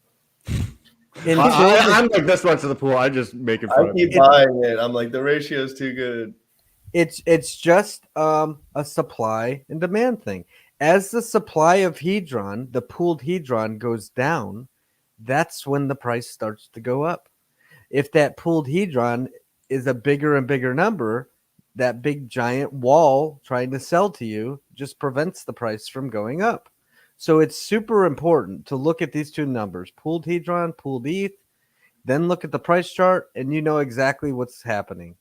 Speaker 4: I'm like this much of the pool. I just make it fun
Speaker 1: I
Speaker 4: of
Speaker 1: keep
Speaker 4: you.
Speaker 1: buying it. I'm like, the ratio is too good.
Speaker 5: It's just a supply and demand thing. As the supply of Hedron, the pooled Hedron, goes down, that's when the price starts to go up. If that pooled Hedron is a bigger and bigger number, that big giant wall trying to sell to you just prevents the price from going up. So it's super important to look at these two numbers, pooled Hedron, pooled ETH, then look at the price chart, and you know exactly what's happening.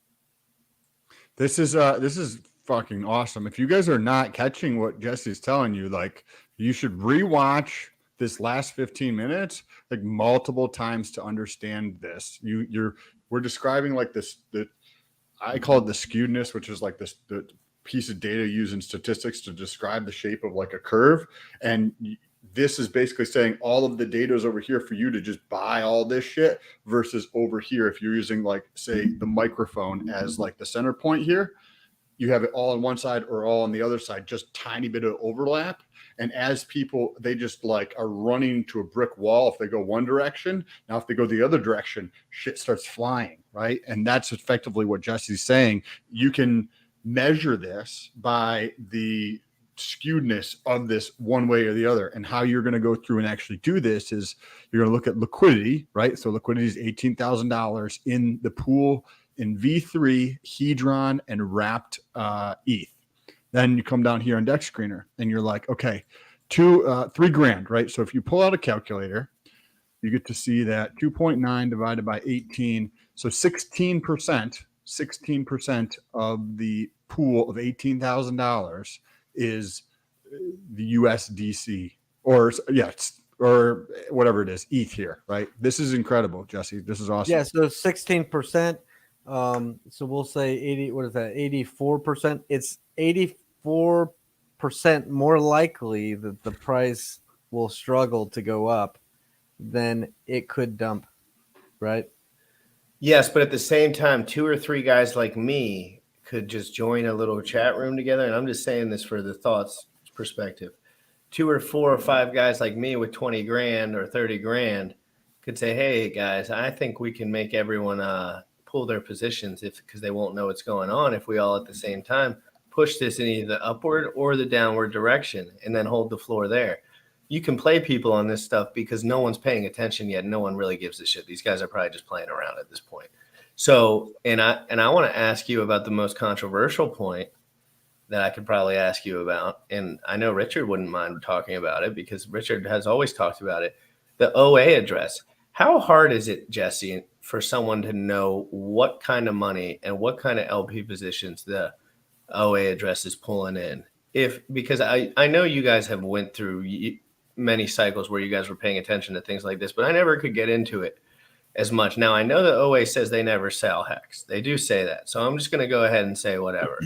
Speaker 4: This is fucking awesome. If you guys are not catching what Jesse's telling you, like you should rewatch this last 15 minutes like multiple times to understand this. We're describing like this, I call it the skewedness, which is like this the piece of data using statistics to describe the shape of like a curve. And this is basically saying all of the data is over here for you to just buy all this shit versus over here. If you're using like, say, the microphone as like the center point here, you have it all on one side or all on the other side, just tiny bit of overlap. And as people, they just like are running to a brick wall if they go one direction. Now, if they go the other direction, shit starts flying, right? And that's effectively what Jesse's saying. You can measure this by the skewedness of this one way or the other. And how you're going to go through and actually do this is you're going to look at liquidity, right? So liquidity is $18,000 in the pool in V3, Hedron, and wrapped ETH. Then you come down here on Dex Screener and you're like, okay, $3,000, right? So if you pull out a calculator, you get to see that 2.9 divided by 18. So 16% of the pool of $18,000 is the USDC or whatever it is, ETH here, right? This is incredible, Jesse. This is awesome.
Speaker 5: Yeah, so 16%. So we'll say 80. What is that? 84%. It's 84% more likely that the price will struggle to go up than it could dump, right?
Speaker 1: Yes, but at the same time, 2 or 3 guys like me could just join a little chat room together. And I'm just saying this for the thoughts perspective. 2 or 4 or 5 guys like me with 20 grand or 30 grand could say, hey guys, I think we can make everyone pull their positions because they won't know what's going on if we all at the same time push this in either the upward or the downward direction and then hold the floor there. You can play people on this stuff because no one's paying attention yet. No one really gives a shit. These guys are probably just playing around at this point. So, and I want to ask you about the most controversial point that I could probably ask you about. And I know Richard wouldn't mind talking about it because Richard has always talked about it. The OA address. How hard is it, Jesse, for someone to know what kind of money and what kind of LP positions the OA address is pulling in? Because I know you guys have went through many cycles where you guys were paying attention to things like this, but I never could get into it as much. Now, I know the OA says they never sell hex. They do say that. So I'm just going to go ahead and say whatever.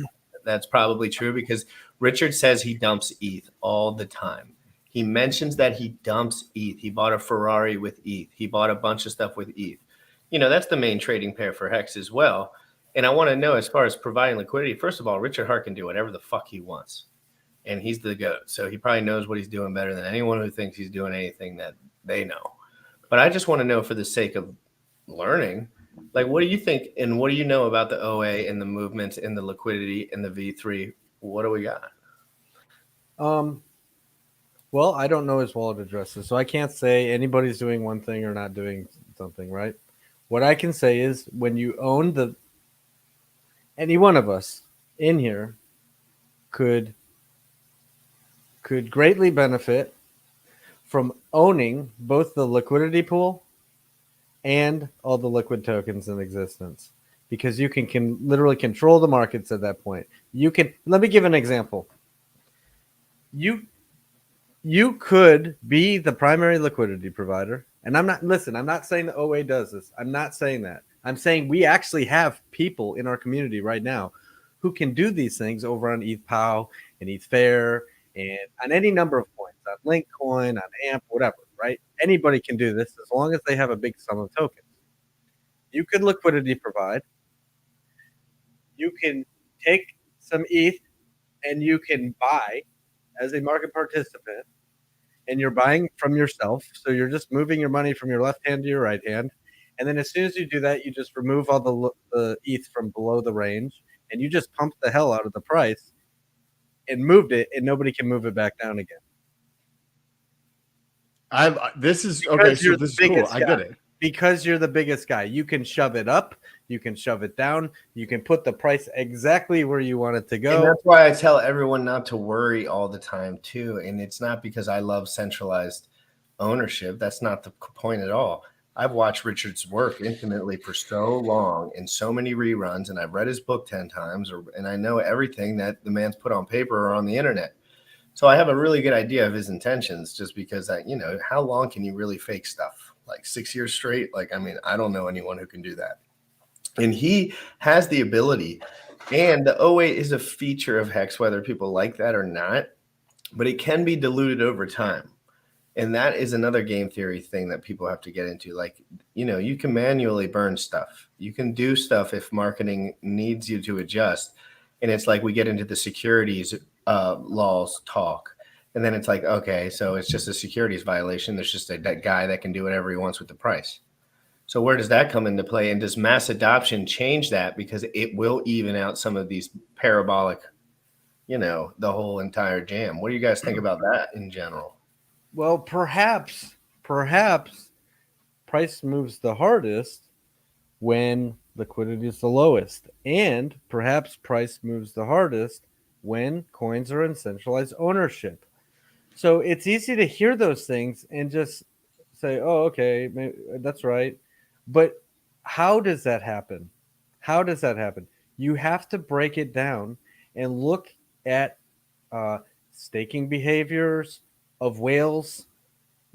Speaker 1: That's probably true because Richard says he dumps ETH all the time. He mentions that he dumps ETH. He bought a Ferrari with ETH. He bought a bunch of stuff with ETH. You know, that's the main trading pair for hex as well. And I want to know, as far as providing liquidity, first of all, Richard Hart can do whatever the fuck he wants. And he's the GOAT. So he probably knows what he's doing better than anyone who thinks he's doing anything that they know. But I just want to know, for the sake of learning, like, what do you think and what do you know about the OA and the movements and the liquidity and the V3? What do we got?
Speaker 5: Well, I don't know his wallet addresses, so I can't say anybody's doing one thing or not doing something, right? What I can say is when you own any one of us in here could greatly benefit from owning both the liquidity pool and all the liquid tokens in existence, because you can literally control the markets at that point. Let me give an example. You could be the primary liquidity provider. And I'm not saying the OA does this. I'm not saying that. I'm saying we actually have people in our community right now who can do these things over on ETH and ETH Fair and on any number of coins, on Linkcoin, on AMP, whatever, right? Anybody can do this as long as they have a big sum of tokens. You can liquidity provide. You can take some ETH and you can buy as a market participant, and you're buying from yourself. So you're just moving your money from your left hand to your right hand. And then as soon as you do that, you just remove all the ETH from below the range, and you just pump the hell out of the price and moved it, and nobody can move it back down again.
Speaker 4: This is
Speaker 5: Because
Speaker 4: okay. So
Speaker 5: you're
Speaker 4: this
Speaker 5: the
Speaker 4: is cool.
Speaker 5: biggest
Speaker 4: I
Speaker 5: guy.
Speaker 4: get it.
Speaker 5: Because you're the biggest guy. You can shove it up. You can shove it down. You can put the price exactly where you want it to go.
Speaker 1: And that's why I tell everyone not to worry all the time too. And it's not because I love centralized ownership. That's not the point at all. I've watched Richard's work intimately for so long in so many reruns, and I've read his book 10 times, and I know everything that the man's put on paper or on the internet. So I have a really good idea of his intentions, just because how long can you really fake stuff? Like 6 years straight? Like, I mean, I don't know anyone who can do that. And he has the ability, and the 08 is a feature of Hex, whether people like that or not, but it can be diluted over time. And that is another game theory thing that people have to get into. Like, you can manually burn stuff. You can do stuff if marketing needs you to adjust. And it's like we get into the securities laws talk. And then it's like, okay, so it's just a securities violation. There's just that guy that can do whatever he wants with the price. So where does that come into play? And does mass adoption change that? Because it will even out some of these parabolic, the whole entire jam. What do you guys think about that in general?
Speaker 5: Well, perhaps price moves the hardest when liquidity is the lowest, and perhaps price moves the hardest when coins are in centralized ownership. So it's easy to hear those things and just say, "Oh, okay, maybe, that's right." But how does that happen? How does that happen? You have to break it down and look at staking behaviors of whales.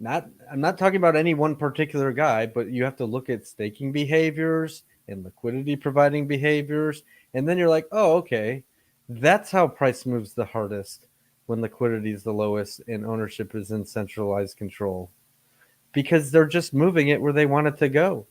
Speaker 5: I'm not talking about any one particular guy, but you have to look at staking behaviors and liquidity providing behaviors. And then you're like, oh, okay, that's how price moves the hardest when liquidity is the lowest and ownership is in centralized control, because they're just moving it where they want it to go.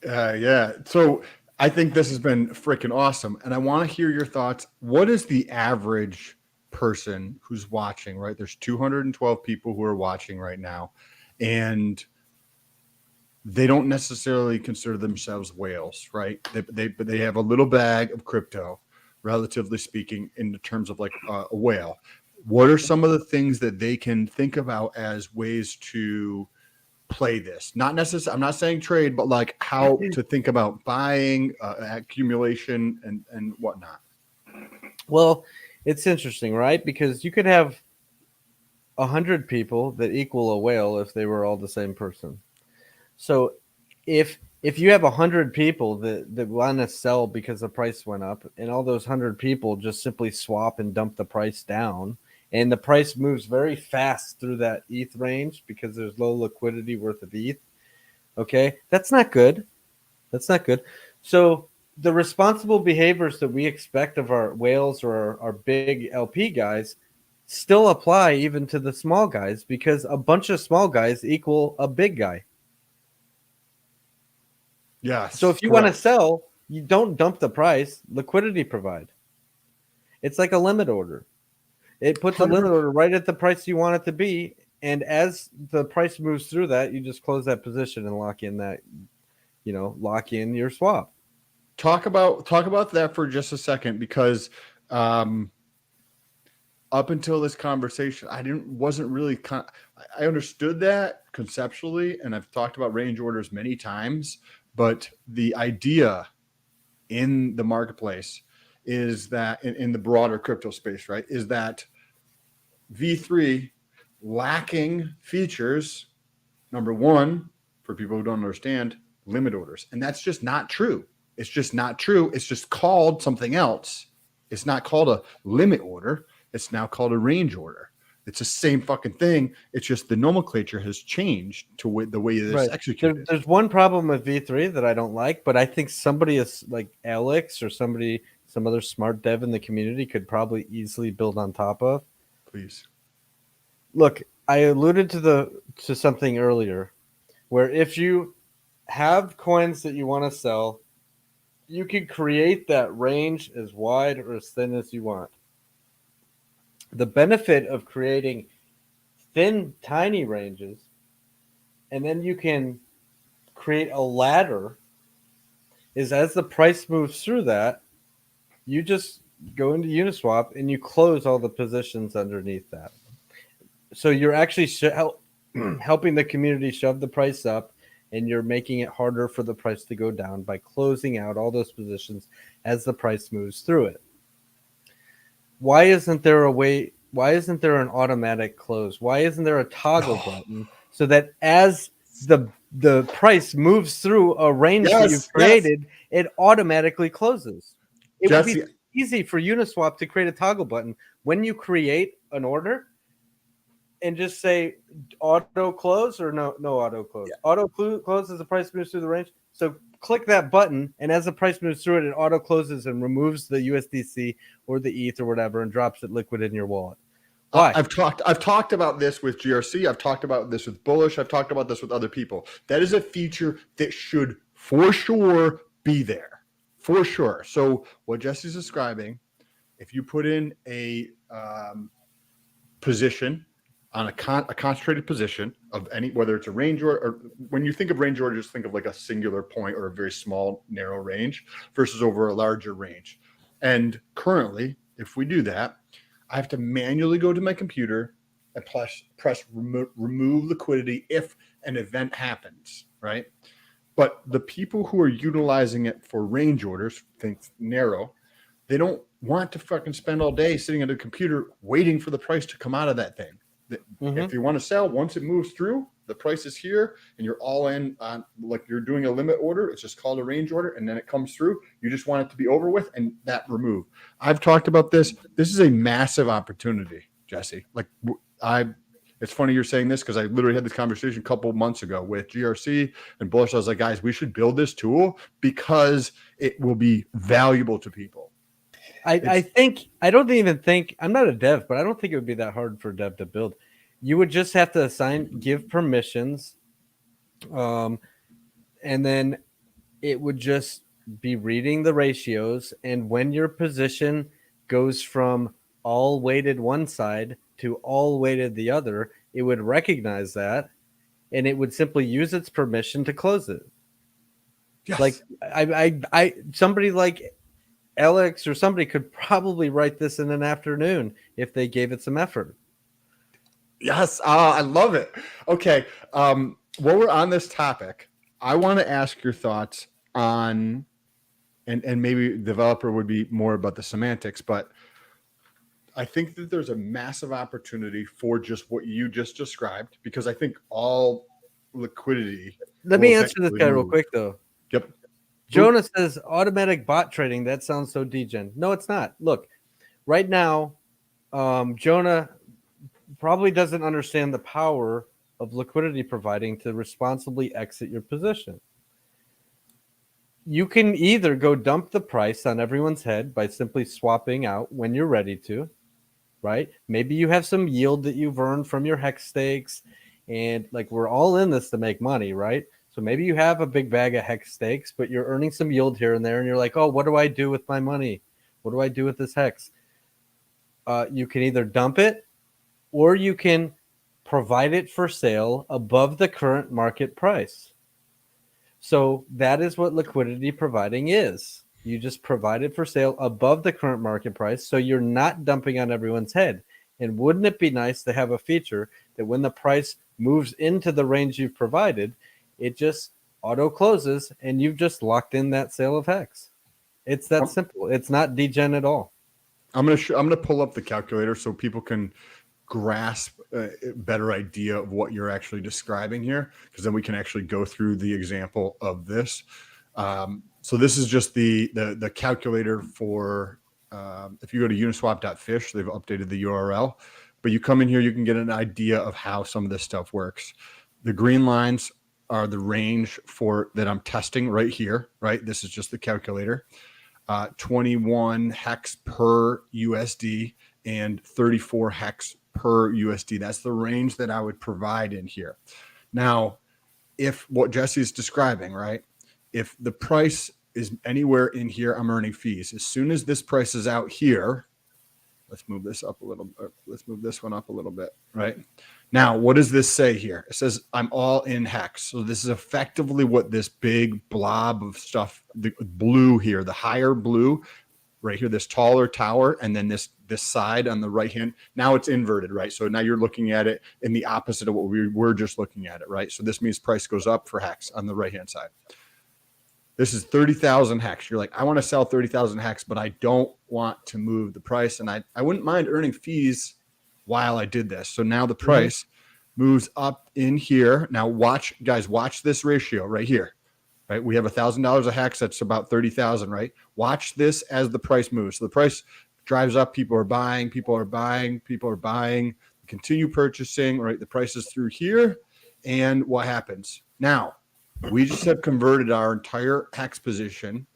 Speaker 4: Yeah. So I think this has been freaking awesome. And I want to hear your thoughts. What is the average person who's watching, right? There's 212 people who are watching right now, and they don't necessarily consider themselves whales, right? They have a little bag of crypto, relatively speaking, in the terms of like a whale. What are some of the things that they can think about as ways to play this? Not necessarily, I'm not saying trade, but like how to think about buying, accumulation, and whatnot.
Speaker 5: Well, it's interesting, right? Because you could have 100 people that equal a whale if they were all the same person. So if you have 100 people that want to sell because the price went up, and all those 100 people just simply swap and dump the price down, and the price moves very fast through that ETH range because there's low liquidity worth of ETH, okay, that's not good. That's not good. So the responsible behaviors that we expect of our whales or our big LP guys still apply even to the small guys, because a bunch of small guys equal a big guy.
Speaker 4: Yeah.
Speaker 5: So if you want to sell, you don't dump the price, liquidity provide. It's like a limit order. It puts a limit order right at the price you want it to be. And as the price moves through that, you just close that position and lock in that, lock in your swap.
Speaker 4: Talk about that for just a second, because up until this conversation, I understood that conceptually, and I've talked about range orders many times, but the idea in the marketplace is that in the broader crypto space, right, is that V3 lacking features, number one, for people who don't understand, limit orders. And that's just not true. It's just not true. It's just called something else. It's not called a limit order. It's now called a range order. It's the same fucking thing. It's just the nomenclature has changed to the way this
Speaker 5: Right.
Speaker 4: executed.
Speaker 5: There's one problem with V3 that I don't like, but I think somebody is like Alex or some other smart dev in the community could probably easily build on top of.
Speaker 4: Please.
Speaker 5: Look, I alluded to something earlier where if you have coins that you want to sell, you can create that range as wide or as thin as you want. The benefit of creating thin, tiny ranges, and then you can create a ladder, is as the price moves through that, you just go into Uniswap and you close all the positions underneath that. So you're actually helping the community shove the price up, and you're making it harder for the price to go down by closing out all those positions as the price moves through it. Why isn't there a way? Why isn't there an automatic close? Why isn't there a toggle button so that as the price moves through a range that you've created, it automatically closes? It would be easy for Uniswap to create a toggle button when you create an order and just say auto close or no auto close. Auto close as the price moves through the range. So click that button, and as the price moves through it, it auto closes and removes the USDC or the ETH or whatever and drops it liquid in your wallet. Why?
Speaker 4: I've talked about this with GRC. I've talked about this with Bullish. I've talked about this with other people. That is a feature that should for sure be there. For sure. So what Jesse's describing, if you put in a position on a concentrated position of any, whether it's a range or when you think of range order, just think of like a singular point or a very small, narrow range versus over a larger range. And currently, if we do that, I have to manually go to my computer and press remove liquidity if an event happens, right? But the people who are utilizing it for range orders, think narrow, they don't want to fucking spend all day sitting at a computer waiting for the price to come out of that thing. If you want to sell, once it moves through, the price is here and you're all in on, like you're doing a limit order. It's just called a range order, and then it comes through. You just want it to be over with and that remove. I've talked about this. This is a massive opportunity, Jesse. It's funny you're saying this because I literally had this conversation a couple of months ago with GRC and Bullish. I was like, guys, we should build this tool because it will be valuable to people.
Speaker 5: I'm not a dev, but I don't think it would be that hard for a dev to build. You would just have to give permissions, and then it would just be reading the ratios. And when your position goes from all weighted one side to all weighted the other, it would recognize that, and it would simply use its permission to close it. Yes. Like somebody like Alex or somebody could probably write this in an afternoon if they gave it some effort.
Speaker 4: Yes. I love it. Okay. While we're on this topic, I want to ask your thoughts on, and maybe developer would be more about the semantics, but I think that there's a massive opportunity for just what you just described, because I think all liquidity.
Speaker 5: Let me answer this guy real quick though.
Speaker 4: Yep.
Speaker 5: Jonah says automatic bot trading. That sounds so degen. No, it's not. Look, right now, Jonah probably doesn't understand the power of liquidity providing to responsibly exit your position. You can either go dump the price on everyone's head by simply swapping out when you're ready to, right? Maybe you have some yield that you've earned from your hex stakes, and like we're all in this to make money, right? So maybe you have a big bag of hex stakes, but you're earning some yield here and there, and you're like, oh, what do I do with my money? What do I do with this hex? You can either dump it, or you can provide it for sale above the current market price. So that is what liquidity providing is. You just provide it for sale above the current market price, so you're not dumping on everyone's head. And wouldn't it be nice to have a feature that when the price moves into the range you've provided, it just auto closes and you've just locked in that sale of hex? It's that simple. It's not degen at all.
Speaker 4: I'm gonna pull up the calculator so people can grasp a better idea of what you're actually describing here, because then we can actually go through the example of this. So this is just the calculator for if you go to uniswap.fish, they've updated the URL. but you come in here, you can get an idea of how some of this stuff works. The green lines are the range for that I'm testing right here, right? This is just the calculator. 21 hex per USD and 34 hex per USD. That's the range that I would provide in here. Now, if what Jesse's describing, right? If the price is anywhere in here, I'm earning fees. As soon as this price is out here, let's move this up a little. Let's move this one up a little bit, right? Now, what does this say here? It says I'm all in hex. So this is effectively what this big blob of stuff, the blue here, the higher blue, right here, this taller tower, and then this side on the right hand. Now it's inverted, right? So now you're looking at it in the opposite of what we were just looking at it, right? So this means price goes up for hex on the right hand side. This is 30,000 hex. You're like, I want to sell 30,000 hex, but I don't want to move the price. And I wouldn't mind earning fees while I did this. So now the price moves up in here. Now watch, guys, watch this ratio right here, right? We have $1,000 a hex. That's about 30,000, right? Watch this as the price moves. So the price drives up. People are buying, continue purchasing, right? The price is through here. And what happens? Now, we just have converted our entire hex position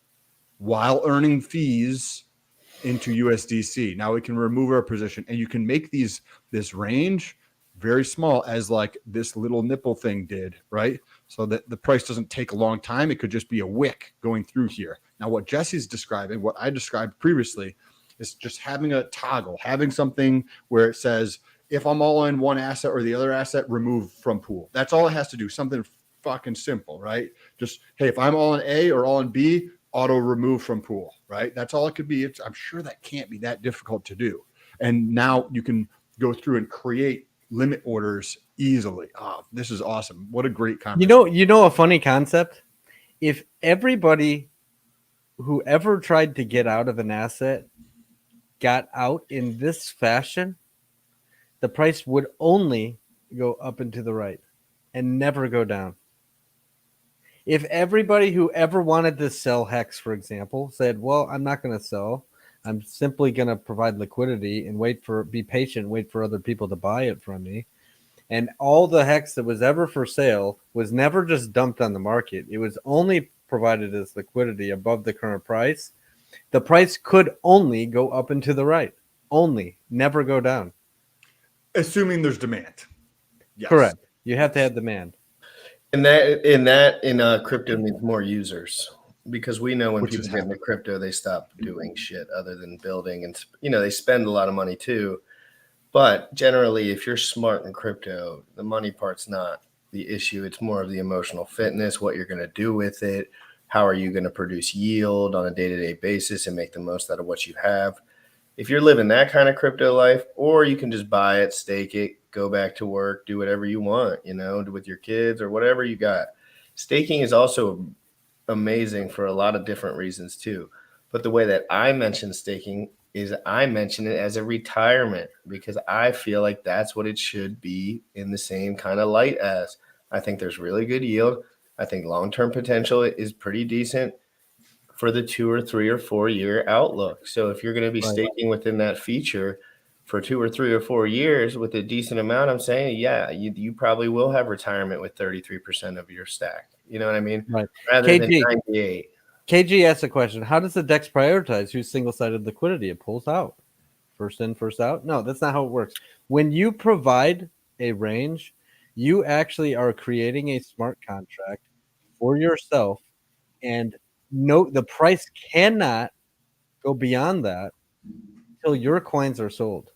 Speaker 4: while earning fees into USDC. Now we can remove our position, and you can make this range very small, as like this little nipple thing did, right? So that the price doesn't take a long time. It could just be a wick going through here. Now what Jesse's describing, what I described previously, is just having a toggle, having something where it says, if I'm all in one asset or the other asset, remove from pool. That's all it has to do. Something fucking simple, right? Just, hey, if I'm all in A or all in B, auto remove from pool, right? That's all it could be. I'm sure that can't be that difficult to do. And now you can go through and create limit orders easily. Oh, this is awesome. What a great concept.
Speaker 5: You know a funny concept? If everybody who ever tried to get out of an asset got out in this fashion, the price would only go up and to the right and never go down. If everybody who ever wanted to sell hex, for example, said, well, I'm not going to sell, I'm simply going to provide liquidity and be patient, wait for other people to buy it from me. And all the hex that was ever for sale was never just dumped on the market. It was only provided as liquidity above the current price. The price could only go up and to the right, only, never go down.
Speaker 4: Assuming there's demand. Yes.
Speaker 5: Correct. You have to have demand.
Speaker 1: And that in crypto means more users, because we know when
Speaker 4: Which
Speaker 1: people
Speaker 4: is
Speaker 1: get into crypto, they stop doing shit other than building, and they spend a lot of money too. But generally, if you're smart in crypto, the money part's not the issue. It's more of the emotional fitness, what you're going to do with it, how are you going to produce yield on a day-to-day basis and make the most out of what you have. If you're living that kind of crypto life, or you can just buy it, stake it, go back to work, do whatever you want, with your kids or whatever you got. Staking is also amazing for a lot of different reasons too. But the way that I mention staking is I mention it as a retirement, because I feel like that's what it should be in the same kind of light as. I think there's really good yield. I think long-term potential is pretty decent for the 2 or 3 or 4 year outlook. So if you're going to be staking within that feature for 2 or 3 or 4 years with a decent amount, I'm saying, yeah, you probably will have retirement with 33% of your stack. You know what I mean?
Speaker 5: Right.
Speaker 1: Rather than 98.
Speaker 5: KG asked a question. How does the DEX prioritize whose single-sided liquidity it pulls out? First in, first out? No, that's not how it works. When you provide a range, you actually are creating a smart contract for yourself, and the price cannot go beyond that until your coins are sold.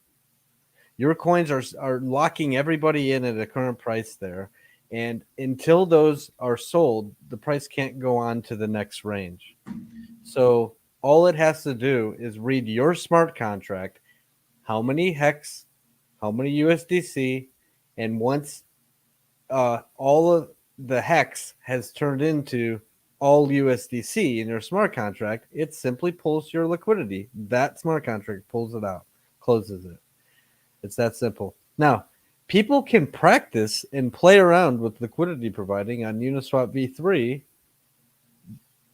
Speaker 5: Your coins are locking everybody in at a current price there. And until those are sold, the price can't go on to the next range. So all it has to do is read your smart contract, how many hex, how many USDC, and once all of the hex has turned into all USDC in your smart contract, it simply pulls your liquidity. That smart contract pulls it out, closes it. It's that simple. Now, people can practice and play around with liquidity providing on Uniswap v3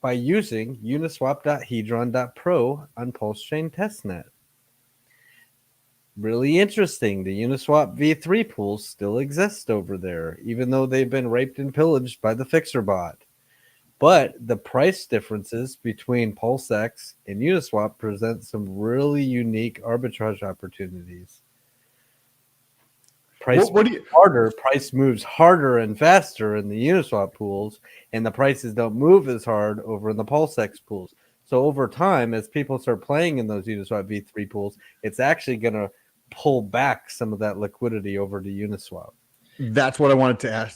Speaker 5: by using uniswap.hedron.pro on PulseChain testnet. really interesting. The Uniswap V3 pools still exist over there, even though they've been raped and pillaged by the Fixer bot. But the price differences between PulseX and Uniswap present some really unique arbitrage opportunities. Price
Speaker 4: What do you?
Speaker 5: price moves harder and faster in the Uniswap pools, and the prices don't move as hard over in the PulseX pools. So over time, as people start playing in those Uniswap V3 pools, it's actually going to pull back some of that liquidity over to Uniswap.
Speaker 4: That's what I wanted to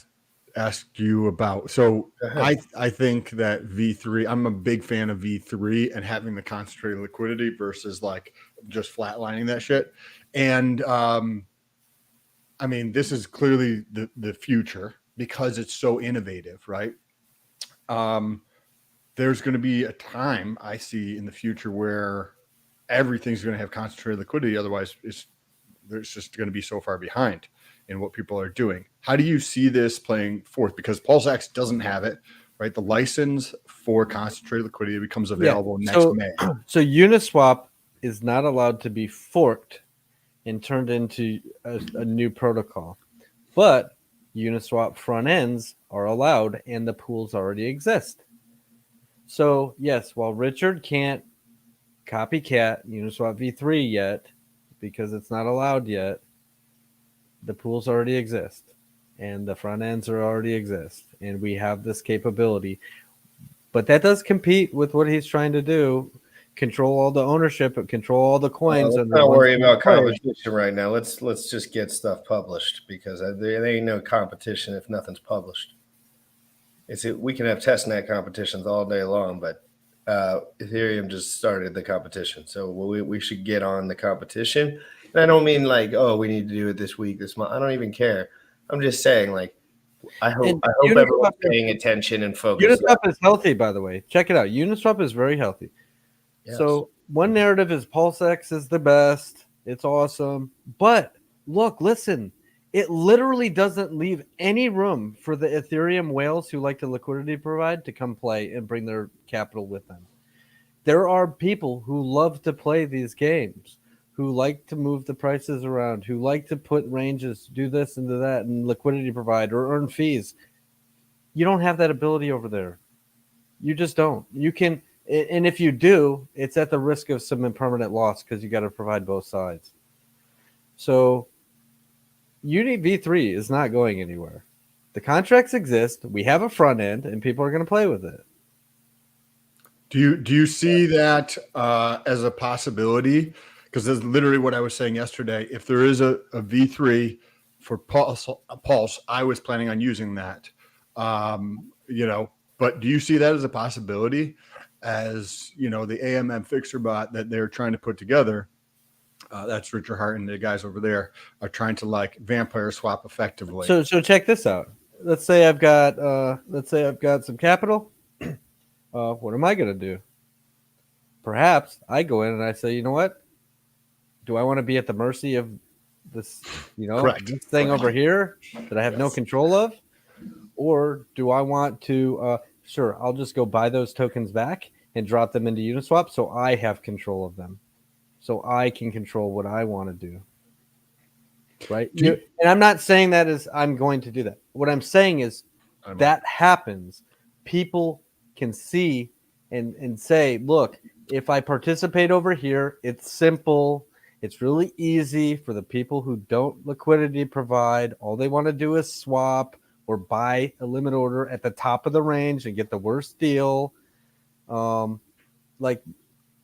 Speaker 4: ask you about. So
Speaker 1: Go ahead.
Speaker 4: I think that V3, I'm a big fan of V3 and having the concentrated liquidity versus like just flatlining that shit. And I mean, this is clearly the future because it's so innovative, right? There's going to be a time I see in the future where everything's going to have concentrated liquidity. Otherwise, there's just going to be so far behind in what people are doing. How do you see this playing forth? Because PulseX doesn't have it, right? The license for concentrated liquidity becomes available next May.
Speaker 5: So Uniswap is not allowed to be forked and turned into a new protocol, but Uniswap front ends are allowed, and the pools already exist. So yes, while Richard can't copycat Uniswap v3 yet because it's not allowed yet, the pools already exist and the front ends are already exist, and we have this capability. But that does compete with what he's trying to do: control all the ownership and control all the coins.
Speaker 1: Let's not worry about competition right now. Let's just get stuff published, because there ain't no competition if nothing's published. We can have testnet competitions all day long, but Ethereum just started the competition, so we should get on the competition. And I don't mean like, oh, we need to do it this week, this month. I don't even care. I'm just saying, like, I hope everyone's paying attention and focused.
Speaker 5: Uniswap is healthy, by the way. Check it out. Uniswap is very healthy. Yes. So one narrative is PulseX is the best. It's awesome. But look, listen, it literally doesn't leave any room for the Ethereum whales who like to liquidity provide to come play and bring their capital with them. There are people who love to play these games, who like to move the prices around, who like to put ranges, do this and do that, and liquidity provide or earn fees. You don't have that ability over there. You just don't. You can, and if you do, it's at the risk of some impermanent loss because you got to provide both sides. So Uni V3 is not going anywhere. The contracts exist. We have a front end, and people are going to play with it.
Speaker 4: Do you see that as a possibility? Because that's literally what I was saying yesterday. If there is a V3 for Pulse, I was planning on using that. But do you see that as a possibility? As the AMM fixer bot that they're trying to put together, that's Richard Hart and the guys over there are trying to like vampire swap effectively.
Speaker 5: So check this out. Let's say I've got some capital. What am I going to do? Perhaps I go in and I say, you know what? Do I want to be at the mercy of this, this thing over here that I have no control of? Or do I want to, sure, I'll just go buy those tokens back and drop them into Uniswap so I have control of them. So I can control what I want to do. Right? And I'm not saying that as I'm going to do that. What I'm saying is that happens. People can see and say, look, if I participate over here, it's simple. It's really easy for the people who don't liquidity provide. All they want to do is swap or buy a limit order at the top of the range and get the worst deal. And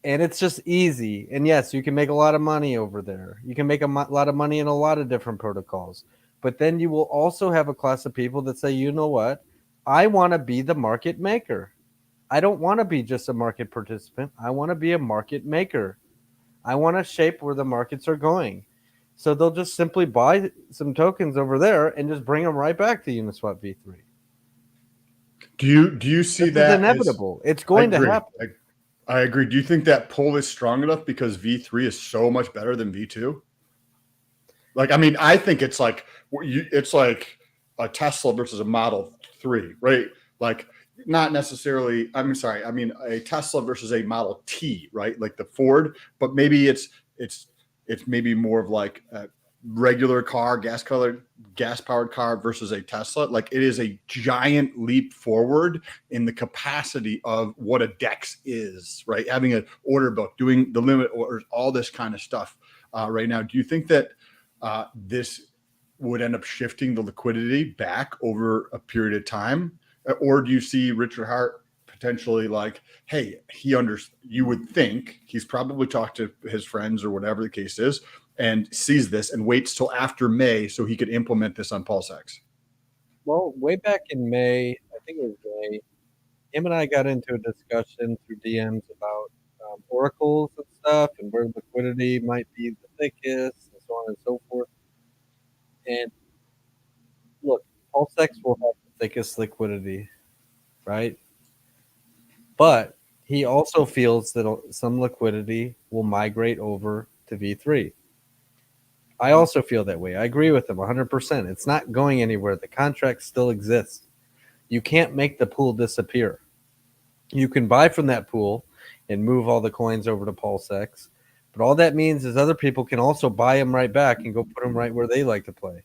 Speaker 5: it's just easy. And yes, you can make a lot of money over there. You can make a lot of money in a lot of different protocols. But then you will also have a class of people that say, you know what? I want to be the market maker. I don't want to be just a market participant. I want to be a market maker. I want to shape where the markets are going. So they'll just simply buy some tokens over there and just bring them right back to Uniswap v3.
Speaker 4: Do you see that?
Speaker 5: It's inevitable. It's going to happen.
Speaker 4: I agree. Do you think that pull is strong enough because V3 is so much better than V2? I think it's like a Tesla versus a Model 3, right? Like, not necessarily. A Tesla versus a Model T, right? Like the Ford, but maybe it's it's maybe more of like a regular car, gas powered car versus a Tesla. Like it is a giant leap forward in the capacity of what a DEX is, right? Having an order book, doing the limit orders, all this kind of stuff right now. Do you think that this would end up shifting the liquidity back over a period of time? Or do you see Richard Hart potentially like, hey, you would think he's probably talked to his friends or whatever the case is and sees this and waits till after May so he could implement this on PulseX?
Speaker 5: Well, way back in May, I think it was May, him and I got into a discussion through DMs about oracles and stuff and where liquidity might be the thickest and so on and so forth. And look, PulseX will have the thickest liquidity, right? But he also feels that some liquidity will migrate over to V3. I also feel that way. I agree with him 100%. It's not going anywhere. The contract still exists. You can't make the pool disappear. You can buy from that pool and move all the coins over to PulseX. But all that means is other people can also buy them right back and go put them right where they like to play.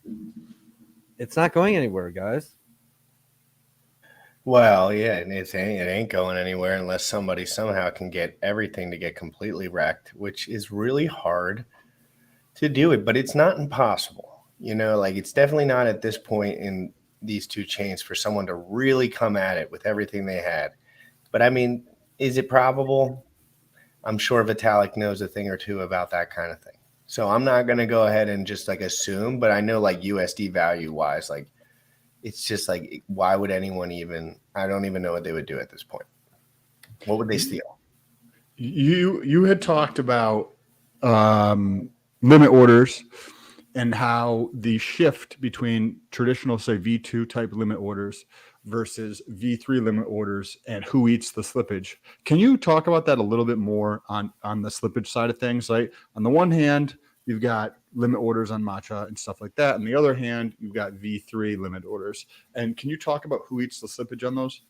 Speaker 5: It's not going anywhere, guys.
Speaker 1: Well, yeah, and it ain't going anywhere unless somebody somehow can get everything to get completely wrecked, which is really hard to do it, but it's not impossible. You know, like it's definitely not at this point in these two chains for someone to really come at it with everything they had. But I mean, is it probable? I'm sure Vitalik knows a thing or two about that kind of thing. So I'm not going to go ahead and just like assume, but I know like USD value wise, like it's just like, why would anyone even, I don't even know what they would do at this point. What would they steal?
Speaker 4: You had talked about limit orders and how the shift between traditional, say, V2 type limit orders versus V3 limit orders and who eats the slippage. Can you talk about that a little bit more on the slippage side of things? Like on the one hand, you've got limit orders on matcha and stuff like that. On the other hand, you've got V3 limit orders. And can you talk about who eats the slippage on those?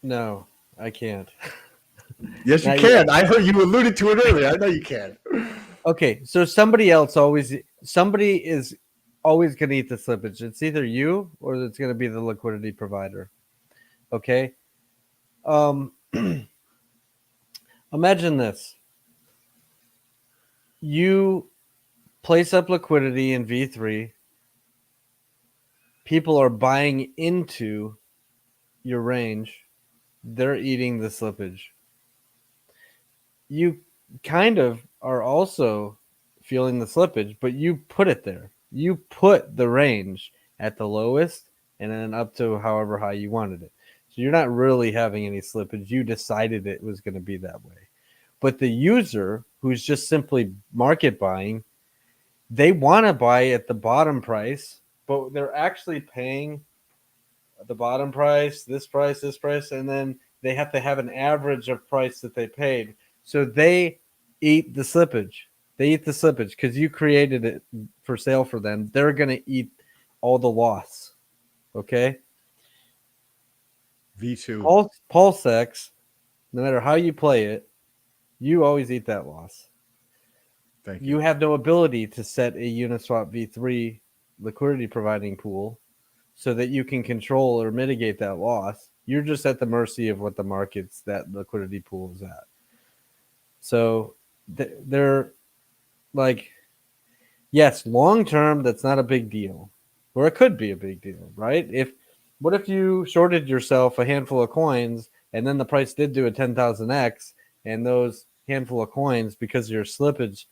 Speaker 5: No, I can't.
Speaker 4: Yes, you can. I heard you alluded to it earlier. I know you can.
Speaker 5: Okay, so somebody is always going to eat the slippage. It's either you or it's going to be the liquidity provider. Okay. Imagine this. You place up liquidity in V3. People are buying into your range. They're eating the slippage. You kind of are also feeling the slippage, but you put it there. You put the range at the lowest and then up to however high you wanted it. So you're not really having any slippage. You decided it was going to be that way. But the user who's just simply market buying, they want to buy at the bottom price, but they're actually paying the bottom price, this price, and then they have to have an average of price that they paid. So they eat the slippage. They eat the slippage because you created it for sale for them. They're going to eat all the loss. Okay?
Speaker 4: V2.
Speaker 5: PulseX, no matter how you play it, you always eat that loss.
Speaker 4: Thank you.
Speaker 5: You have no ability to set a Uniswap V3 liquidity providing pool so that you can control or mitigate that loss. You're just at the mercy of what the market's that liquidity pool is at. So they're like, yes, long term, that's not a big deal, or it could be a big deal, right? What if you shorted yourself a handful of coins and then the price did do a 10,000x and those handful of coins, because of your slippage,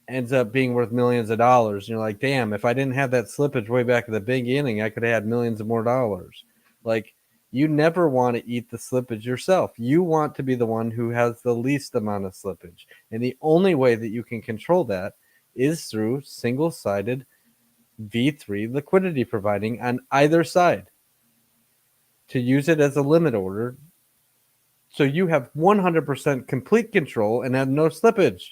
Speaker 5: ends up being worth millions of dollars. And you're like, damn, if I didn't have that slippage way back at the beginning, I could have had millions of more dollars. Like, you never want to eat the slippage yourself. You want to be the one who has the least amount of slippage. And the only way that you can control that is through single-sided V3 liquidity providing on either side to use it as a limit order. So you have 100% complete control and have no slippage.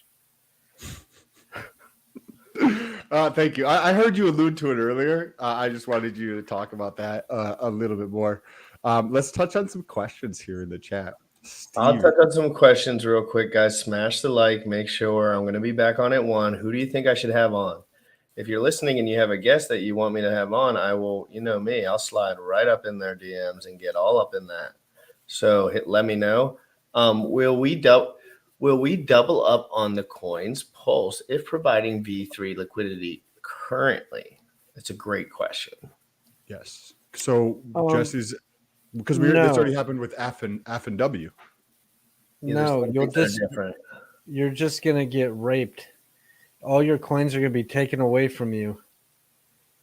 Speaker 4: Thank you. I heard you allude to it earlier. I just wanted you to talk about that a little bit more. Let's touch on some questions here in the chat.
Speaker 1: I'll
Speaker 4: Steve.
Speaker 1: touch on some questions real quick, guys. Smash the like. Make sure I'm going to be back on at 1. Who do you think I should have on? If you're listening and you have a guest that you want me to have on, I will, you know me, I'll slide right up in their DMs and get all up in that. So let me know. Will we double up on the coin's pulse if providing V3 liquidity currently? That's a great question.
Speaker 4: Yes. So Jesse's because this already happened with F and W.
Speaker 5: No, you're just gonna get raped. All your coins are gonna be taken away from you.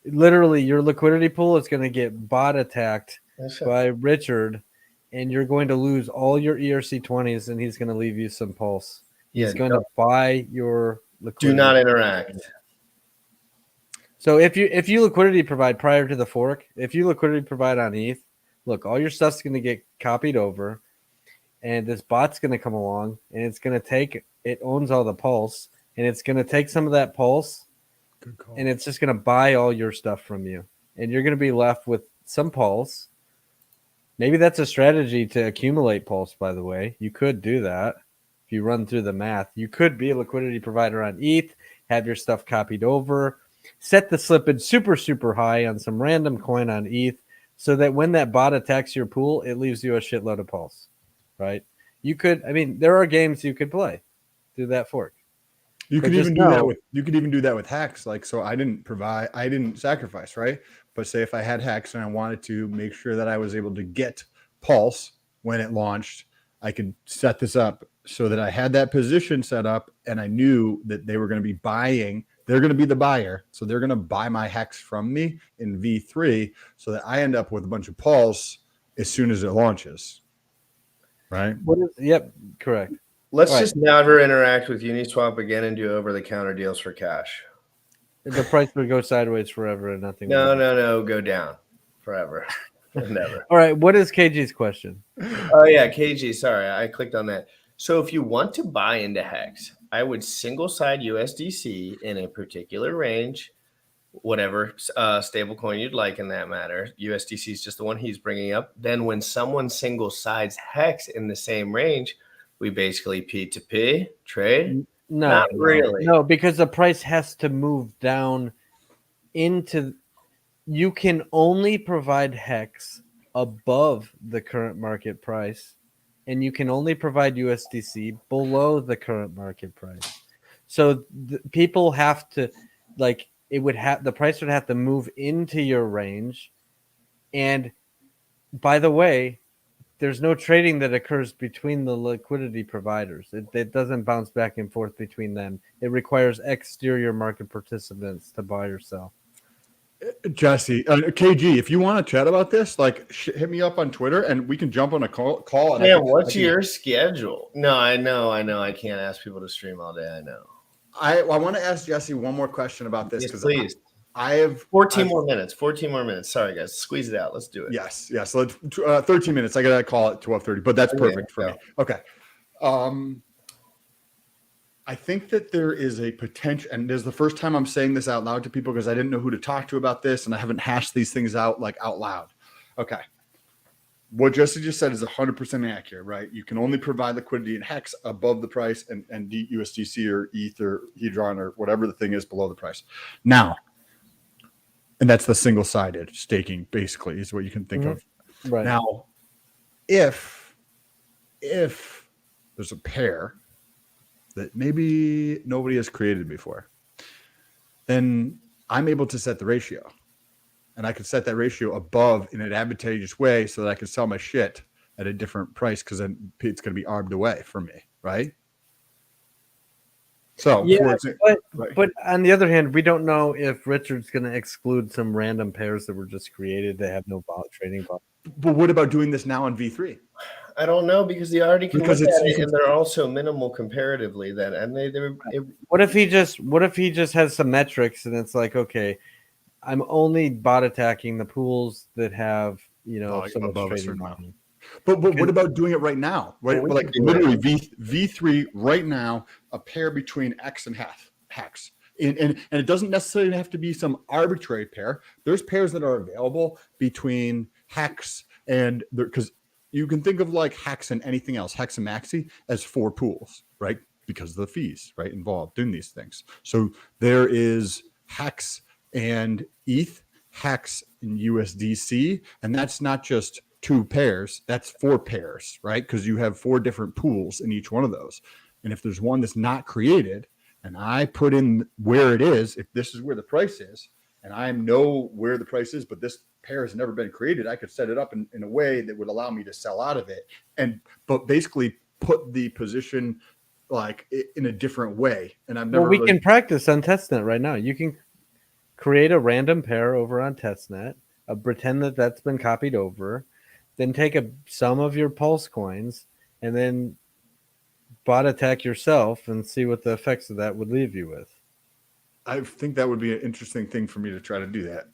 Speaker 5: Literally, your liquidity pool is gonna get bot attacked by Richard, and you're going to lose all your ERC20s, and he's gonna leave you some pulse. He's going to buy your liquidity.
Speaker 1: Do not interact.
Speaker 5: So if you liquidity provide prior to the fork, if you liquidity provide on ETH, look, all your stuff's going to get copied over, and this bot's going to come along, and it's going to it owns all the pulse, and it's going to take some of that pulse, and it's just going to buy all your stuff from you, and you're going to be left with some pulse. Maybe that's a strategy to accumulate pulse, by the way. You could do that if you run through the math. You could be a liquidity provider on ETH, have your stuff copied over, set the slippage super, super high on some random coin on ETH so that when that bot attacks your pool, it leaves you a shitload of pulse, right? You could, there are games you could play through that fork.
Speaker 4: You could even do that with hacks. Like, so I didn't sacrifice, right? But say if I had hacks and I wanted to make sure that I was able to get pulse when it launched, I could set this up so that I had that position set up and I knew that they were going to be buying. They're going to be the buyer. So they're going to buy my hex from me in V3 so that I end up with a bunch of pulse as soon as it launches. Right?
Speaker 5: Yep, correct.
Speaker 1: Let's just never interact with Uniswap again and do over-the-counter deals for cash.
Speaker 5: The price would go sideways forever and nothing.
Speaker 1: No, go down forever. Never.
Speaker 5: All right, what is KG's question?
Speaker 1: Oh, yeah, KG. Sorry, I clicked on that. So if you want to buy into Hex, I would single side USDC in a particular range, whatever stable coin you'd like in that matter. USDC is just the one he's bringing up. Then when someone single sides Hex in the same range, we basically P2P trade.
Speaker 5: No,
Speaker 1: not really.
Speaker 5: No, because the price has to move down into. You can only provide Hex above the current market price, and you can only provide USDC below the current market price. So people have to, the price would have to move into your range. And by the way, there's no trading that occurs between the liquidity providers. It doesn't bounce back and forth between them. It requires exterior market participants to buy or sell.
Speaker 4: Jesse, KG, if you want to chat about this, hit me up on Twitter and we can jump on a call.
Speaker 1: Yeah, what's your schedule? No, I know. I can't ask people to stream all day. I know.
Speaker 4: I want to ask Jesse one more question about this.
Speaker 1: Yes, please.
Speaker 4: I have
Speaker 1: 14 more minutes. Sorry, guys. Squeeze it out. Let's do it.
Speaker 4: Yes. So let's 13 minutes. I got to call it 12:30, but that's perfect for me. Okay. I think that there is a potential, and this is the first time I'm saying this out loud to people because I didn't know who to talk to about this, and I haven't hashed these things out out loud. Okay. What Jesse just said is 100% accurate, right? You can only provide liquidity in Hex above the price and USDC or ETH or Hedron or whatever the thing is below the price. Now, and that's the single-sided staking, basically, is what you can think of.
Speaker 5: Right.
Speaker 4: Now, if there's a pair that maybe nobody has created before, then I'm able to set the ratio. And I can set that ratio above in an advantageous way so that I can sell my shit at a different price because then it's going to be arbed away from me, right? So,
Speaker 5: yeah, but on the other hand, we don't know if Richard's going to exclude some random pairs that were just created that have no trading volume.
Speaker 4: But what about doing this now on V3?
Speaker 1: I don't know because they already can look at it, and they're also minimal comparatively. What
Speaker 5: if he just has some metrics and it's like, okay, I'm only bot attacking the pools that have so much trading volume.
Speaker 4: But what about doing it right now? Right, literally V3 right now, a pair between X and Hex. And it doesn't necessarily have to be some arbitrary pair. There's pairs that are available between Hex and because you can think of like Hex and anything else, Hex and Maxi, as 4 pools, right? Because of the fees, right, involved in these things. So there is Hex and ETH, Hex and USDC, and that's not just 2 pairs, that's 4 pairs, right? Because you have 4 different pools in each one of those. And if there's one that's not created, and I put in where it is, if this is where the price is, and I know where the price is, but this pair has never been created, I could set it up in a way that would allow me to sell out of it, but basically put the position like in a different way. And I've never.
Speaker 5: Well, we can practice on testnet right now. You can create a random pair over on testnet, pretend that that's been copied over, then take some of your pulse coins and then bot attack yourself and see what the effects of that would leave you with.
Speaker 4: I think that would be an interesting thing for me to try to do that.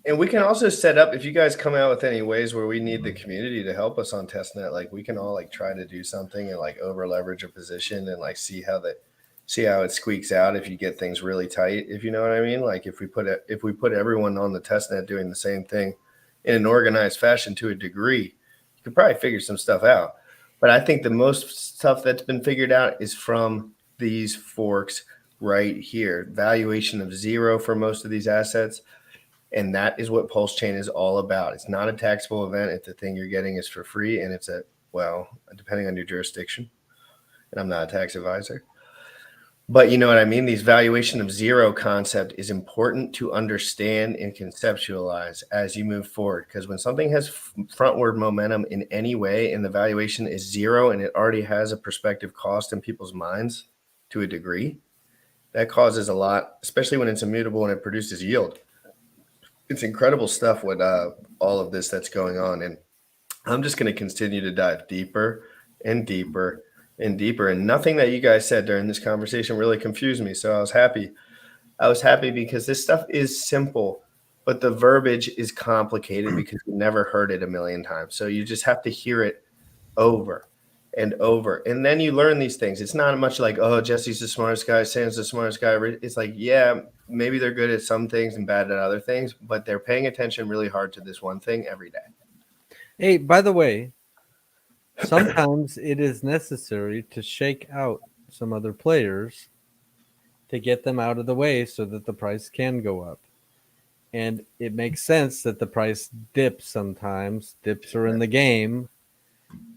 Speaker 1: And we can also set up, if you guys come out with any ways where we need the community to help us on testnet, like we can all like try to do something and like over leverage a position and like see how it squeaks out if you get things really tight, if you know what I mean. Like if we put everyone on the testnet doing the same thing in an organized fashion to a degree, you could probably figure some stuff out. But I think the most stuff that's been figured out is from these forks right here. Valuation of 0 for most of these assets. And that is what Pulse Chain is all about. It's not a taxable event. If the thing you're getting is for free, and it's depending on your jurisdiction, and I'm not a tax advisor, but you know what I mean? These valuation of 0 concept is important to understand and conceptualize as you move forward. Because when something has frontward momentum in any way and the valuation is 0 and it already has a prospective cost in people's minds to a degree, that causes a lot, especially when it's immutable and it produces yield. It's incredible stuff what all of this that's going on. And I'm just going to continue to dive deeper and deeper and deeper. And nothing that you guys said during this conversation really confused me. So I was happy. I was happy because this stuff is simple, but the verbiage is complicated because you never heard it a million times. So you just have to hear it over and over. And then you learn these things. It's not much like, oh, Jesse's the smartest guy, Sam's the smartest guy. It's like, yeah, maybe they're good at some things and bad at other things, but they're paying attention really hard to this one thing every day.
Speaker 5: Hey, by the way, sometimes it is necessary to shake out some other players to get them out of the way so that the price can go up. And it makes sense that the price dips sometimes. Dips are in the game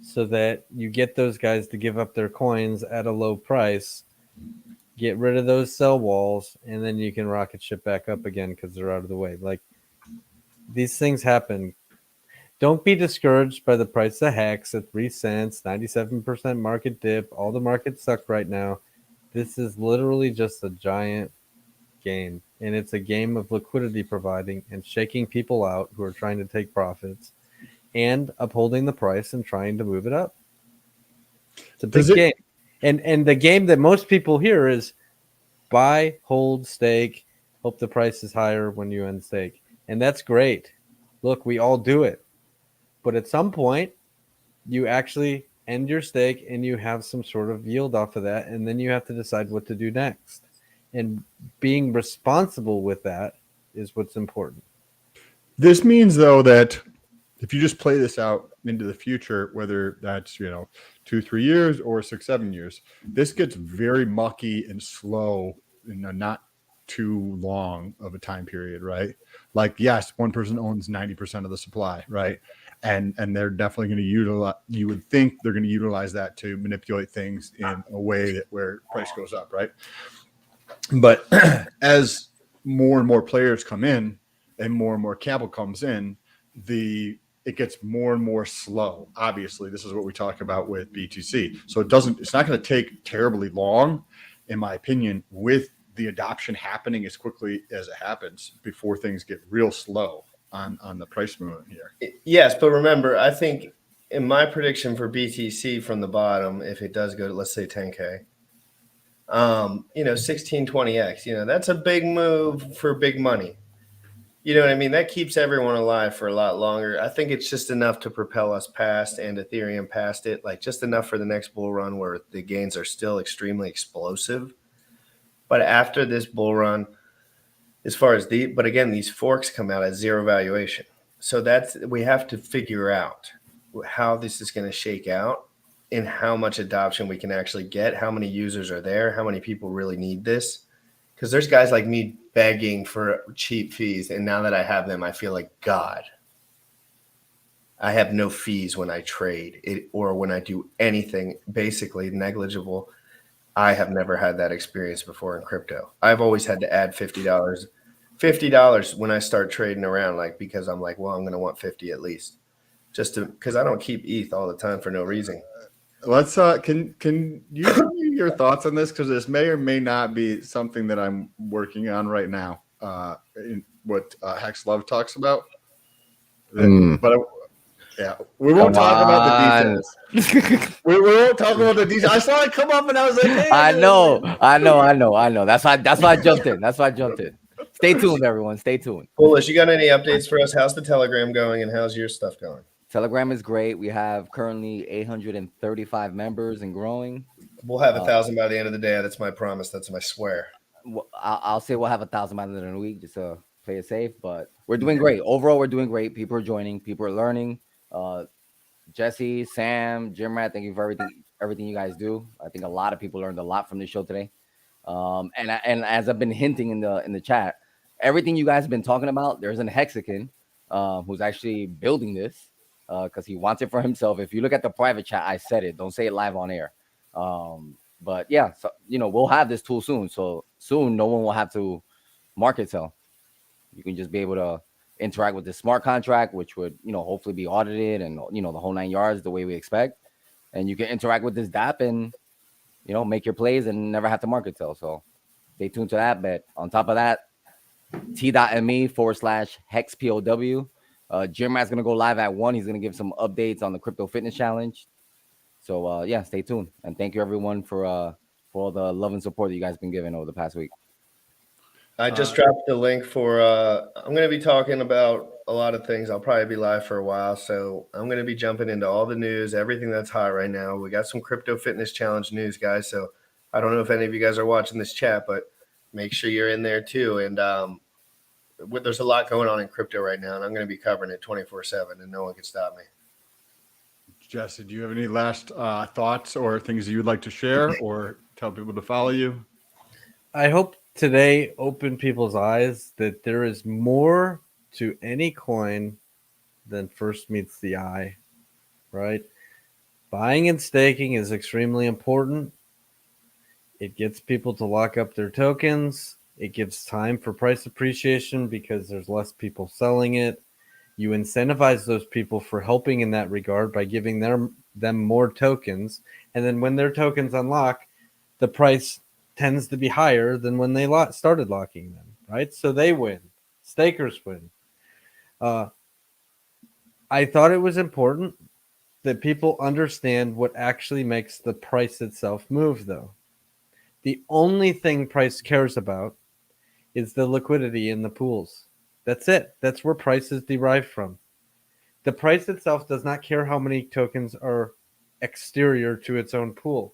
Speaker 5: so that you get those guys to give up their coins at a low price, get rid of those sell walls, and then you can rocket ship back up again because they're out of the way. Like, these things happen. Don't be discouraged by the price of Hex at 3 cents, 97% market dip. All the markets suck right now. This is literally just a giant game, and it's a game of liquidity providing and shaking people out who are trying to take profits and upholding the price and trying to move it up. It's a big game. And the game that most people hear is buy, hold, stake, hope the price is higher when you end stake. And that's great. Look, we all do it. But at some point, you actually end your stake and you have some sort of yield off of that. And then you have to decide what to do next. And being responsible with that is what's important.
Speaker 4: This means, though, that if you just play this out into the future, whether that's 2-3 years or 6-7 years, this gets very mucky and slow in a not too long of a time period, right? Like, yes, one person owns 90% of the supply, right? And they're definitely going to utilize. You would think they're going to utilize that to manipulate things in a way that where price goes up, right? But as more and more players come in and more capital comes in, it gets more and more slow. Obviously, this is what we talk about with BTC. So it's not going to take terribly long, in my opinion, with the adoption happening as quickly as it happens before things get real slow on the price movement here.
Speaker 1: Yes, but remember, I think in my prediction for BTC from the bottom, if it does go to, let's say, 10K, 1620x, that's a big move for big money. You know what I mean? That keeps everyone alive for a lot longer. I think it's just enough to propel us past and Ethereum past it, like just enough for the next bull run where the gains are still extremely explosive. But after this bull run, as far as but again, these forks come out at 0 valuation. So we have to figure out how this is going to shake out and how much adoption we can actually get, how many users are there, how many people really need this. Because there's guys like me begging for cheap fees, and now that I have them, I feel like God. I have no fees when I trade it or when I do anything, basically negligible. I have never had that experience before in crypto. I've always had to add $50 when I start trading around, like, because I'm like, well, I'm going to want 50 at least, just to, because I don't keep ETH all the time for no reason.
Speaker 4: Let's can you give me your thoughts on this, because this may or may not be something that I'm working on right now. In what Hex Love talks about, but yeah, we won't talk about the details. we won't talk about the details. I saw it come up and I was like, hey,
Speaker 6: I know. That's why I jumped in. Stay tuned, everyone. Stay tuned.
Speaker 1: Bullish, you got any updates for us? How's the Telegram going, and how's your stuff going?
Speaker 6: Telegram is great. We have currently 835 members and growing.
Speaker 1: We'll have 1,000 by the end of the day. That's my promise. That's my swear.
Speaker 6: I'll say we'll have 1,000 by the end of the week, just to play it safe. But we're doing great. Overall, we're doing great. People are joining. People are learning. Jesse, Sam, Jim Rat, thank you for everything you guys do. I think a lot of people learned a lot from the show today. And as I've been hinting in the chat, everything you guys have been talking about, there's an Hexagon who's actually building this because he wants it for himself. If you look at the private chat, I said it. Don't say it live on air. But yeah, so we'll have this tool soon. So soon, no one will have to market sell. You can just be able to interact with the smart contract, which would hopefully be audited and the whole 9 yards the way we expect. And you can interact with this DApp and make your plays and never have to market sell. So stay tuned to that. But on top of that, t.me/hexpow. Jim Rat's gonna go live at 1. He's gonna give some updates on the crypto fitness challenge. So yeah, stay tuned. And thank you everyone for all the love and support that you guys been giving over the past week.
Speaker 1: I just dropped the link for I'm going to be talking about a lot of things. I'll probably be live for a while, so I'm going to be jumping into all the news, everything that's hot right now. We got some crypto fitness challenge news, guys, so I don't know if any of you guys are watching this chat, but make sure you're in there too. And there's a lot going on in crypto right now, and I'm going to be covering it 24/7, and no one can stop me.
Speaker 4: Jesse, do you have any last thoughts or things that you'd like to share or tell people to follow you?
Speaker 5: I hope today opened people's eyes that there is more to any coin than first meets the eye, right? Buying and staking is extremely important. It gets people to lock up their tokens. It gives time for price appreciation because there's less people selling it. You incentivize those people for helping in that regard by giving them more tokens. And then when their tokens unlock, the price tends to be higher than when they started locking them, right? So they win. Stakers win. I thought it was important that people understand what actually makes the price itself move, though. The only thing price cares about is the liquidity in the pools. That's it. That's where price is derived from. The price itself does not care how many tokens are exterior to its own pool.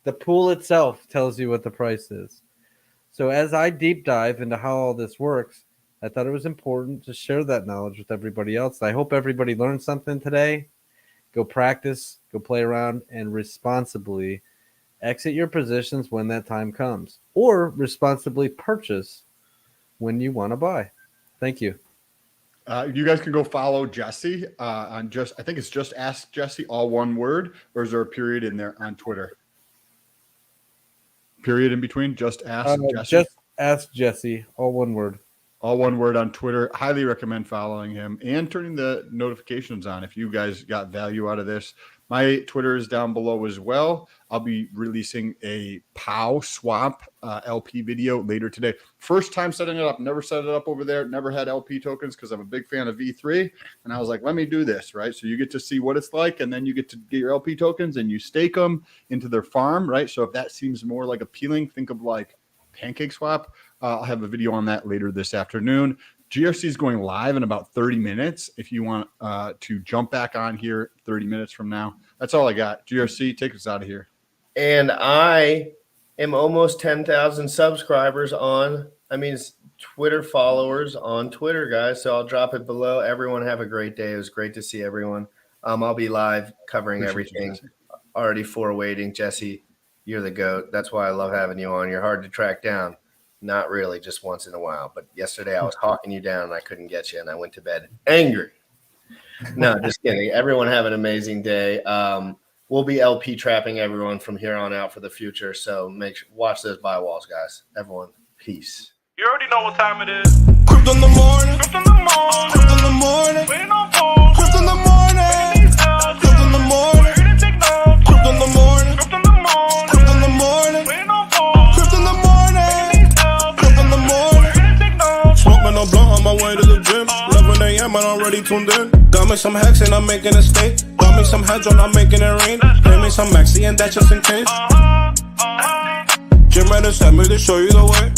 Speaker 5: The pool itself tells you what the price is. So as I deep dive into how all this works, I thought it was important to share that knowledge with everybody else. I hope everybody learned something today. Go practice, go play around, and responsibly exit your positions when that time comes, or responsibly purchase when you want to buy. Thank you.
Speaker 4: You guys can go follow Jesse on I think it's just Ask Jesse, all one word, or is there a period in there on Twitter? Period in between? Just Ask Jesse?
Speaker 5: Just Ask Jesse, all one word.
Speaker 4: All one word on Twitter. Highly recommend following him and turning the notifications on if you guys got value out of this. My Twitter is down below as well. I'll be releasing a POW swap LP video later today. First time setting it up. Never set it up over there. Never had LP tokens because I'm a big fan of V3. And I was like, let me do this, right? So you get to see what it's like, and then you get to get your LP tokens and you stake them into their farm, right? So if that seems more like appealing, think of like Pancake Swap. I'll have a video on that later this afternoon. GRC is going live in about 30 minutes. If you want to jump back on here 30 minutes from now, that's all I got. GRC, take us out of here.
Speaker 1: And I am almost 10,000 subscribers Twitter followers on Twitter, guys. So I'll drop it below. Everyone have a great day. It was great to see everyone. I'll be live covering
Speaker 4: Appreciate you,
Speaker 1: everything.
Speaker 4: Jesse.
Speaker 1: Already forwaiting. Jesse, you're the GOAT. That's why I love having you on. You're hard to track down. Not really, just once in a while. But yesterday I was hawking you down and I couldn't get you, and I went to bed angry. No, just kidding. Everyone have an amazing day. We'll be LP trapping everyone from here on out for the future. So watch those buy walls, guys. Everyone, peace.
Speaker 2: You already know what time it is.
Speaker 3: Crypto in the morning.
Speaker 2: Crypto in the morning.
Speaker 3: Crypto in the morning.
Speaker 2: Waiting on phones.
Speaker 3: Crypto in the morning. Crypto in the morning.
Speaker 2: Ready to take notes.
Speaker 3: Crypto in the morning.
Speaker 2: Crypto in the morning.
Speaker 3: Crypto in the morning.
Speaker 2: Waiting on phones.
Speaker 3: Crypto in the morning. Crypto in the morning.
Speaker 2: Ready to take notes.
Speaker 3: Smoking a blunt on my way to the gym. 11 a.m. and I'm already tuned in. Got me some hacks and I'm making a stake. Got me some hedge on, I'm making it rain. Pay me some maxi and that's just in case. Jim Reddit sent me to show you the way.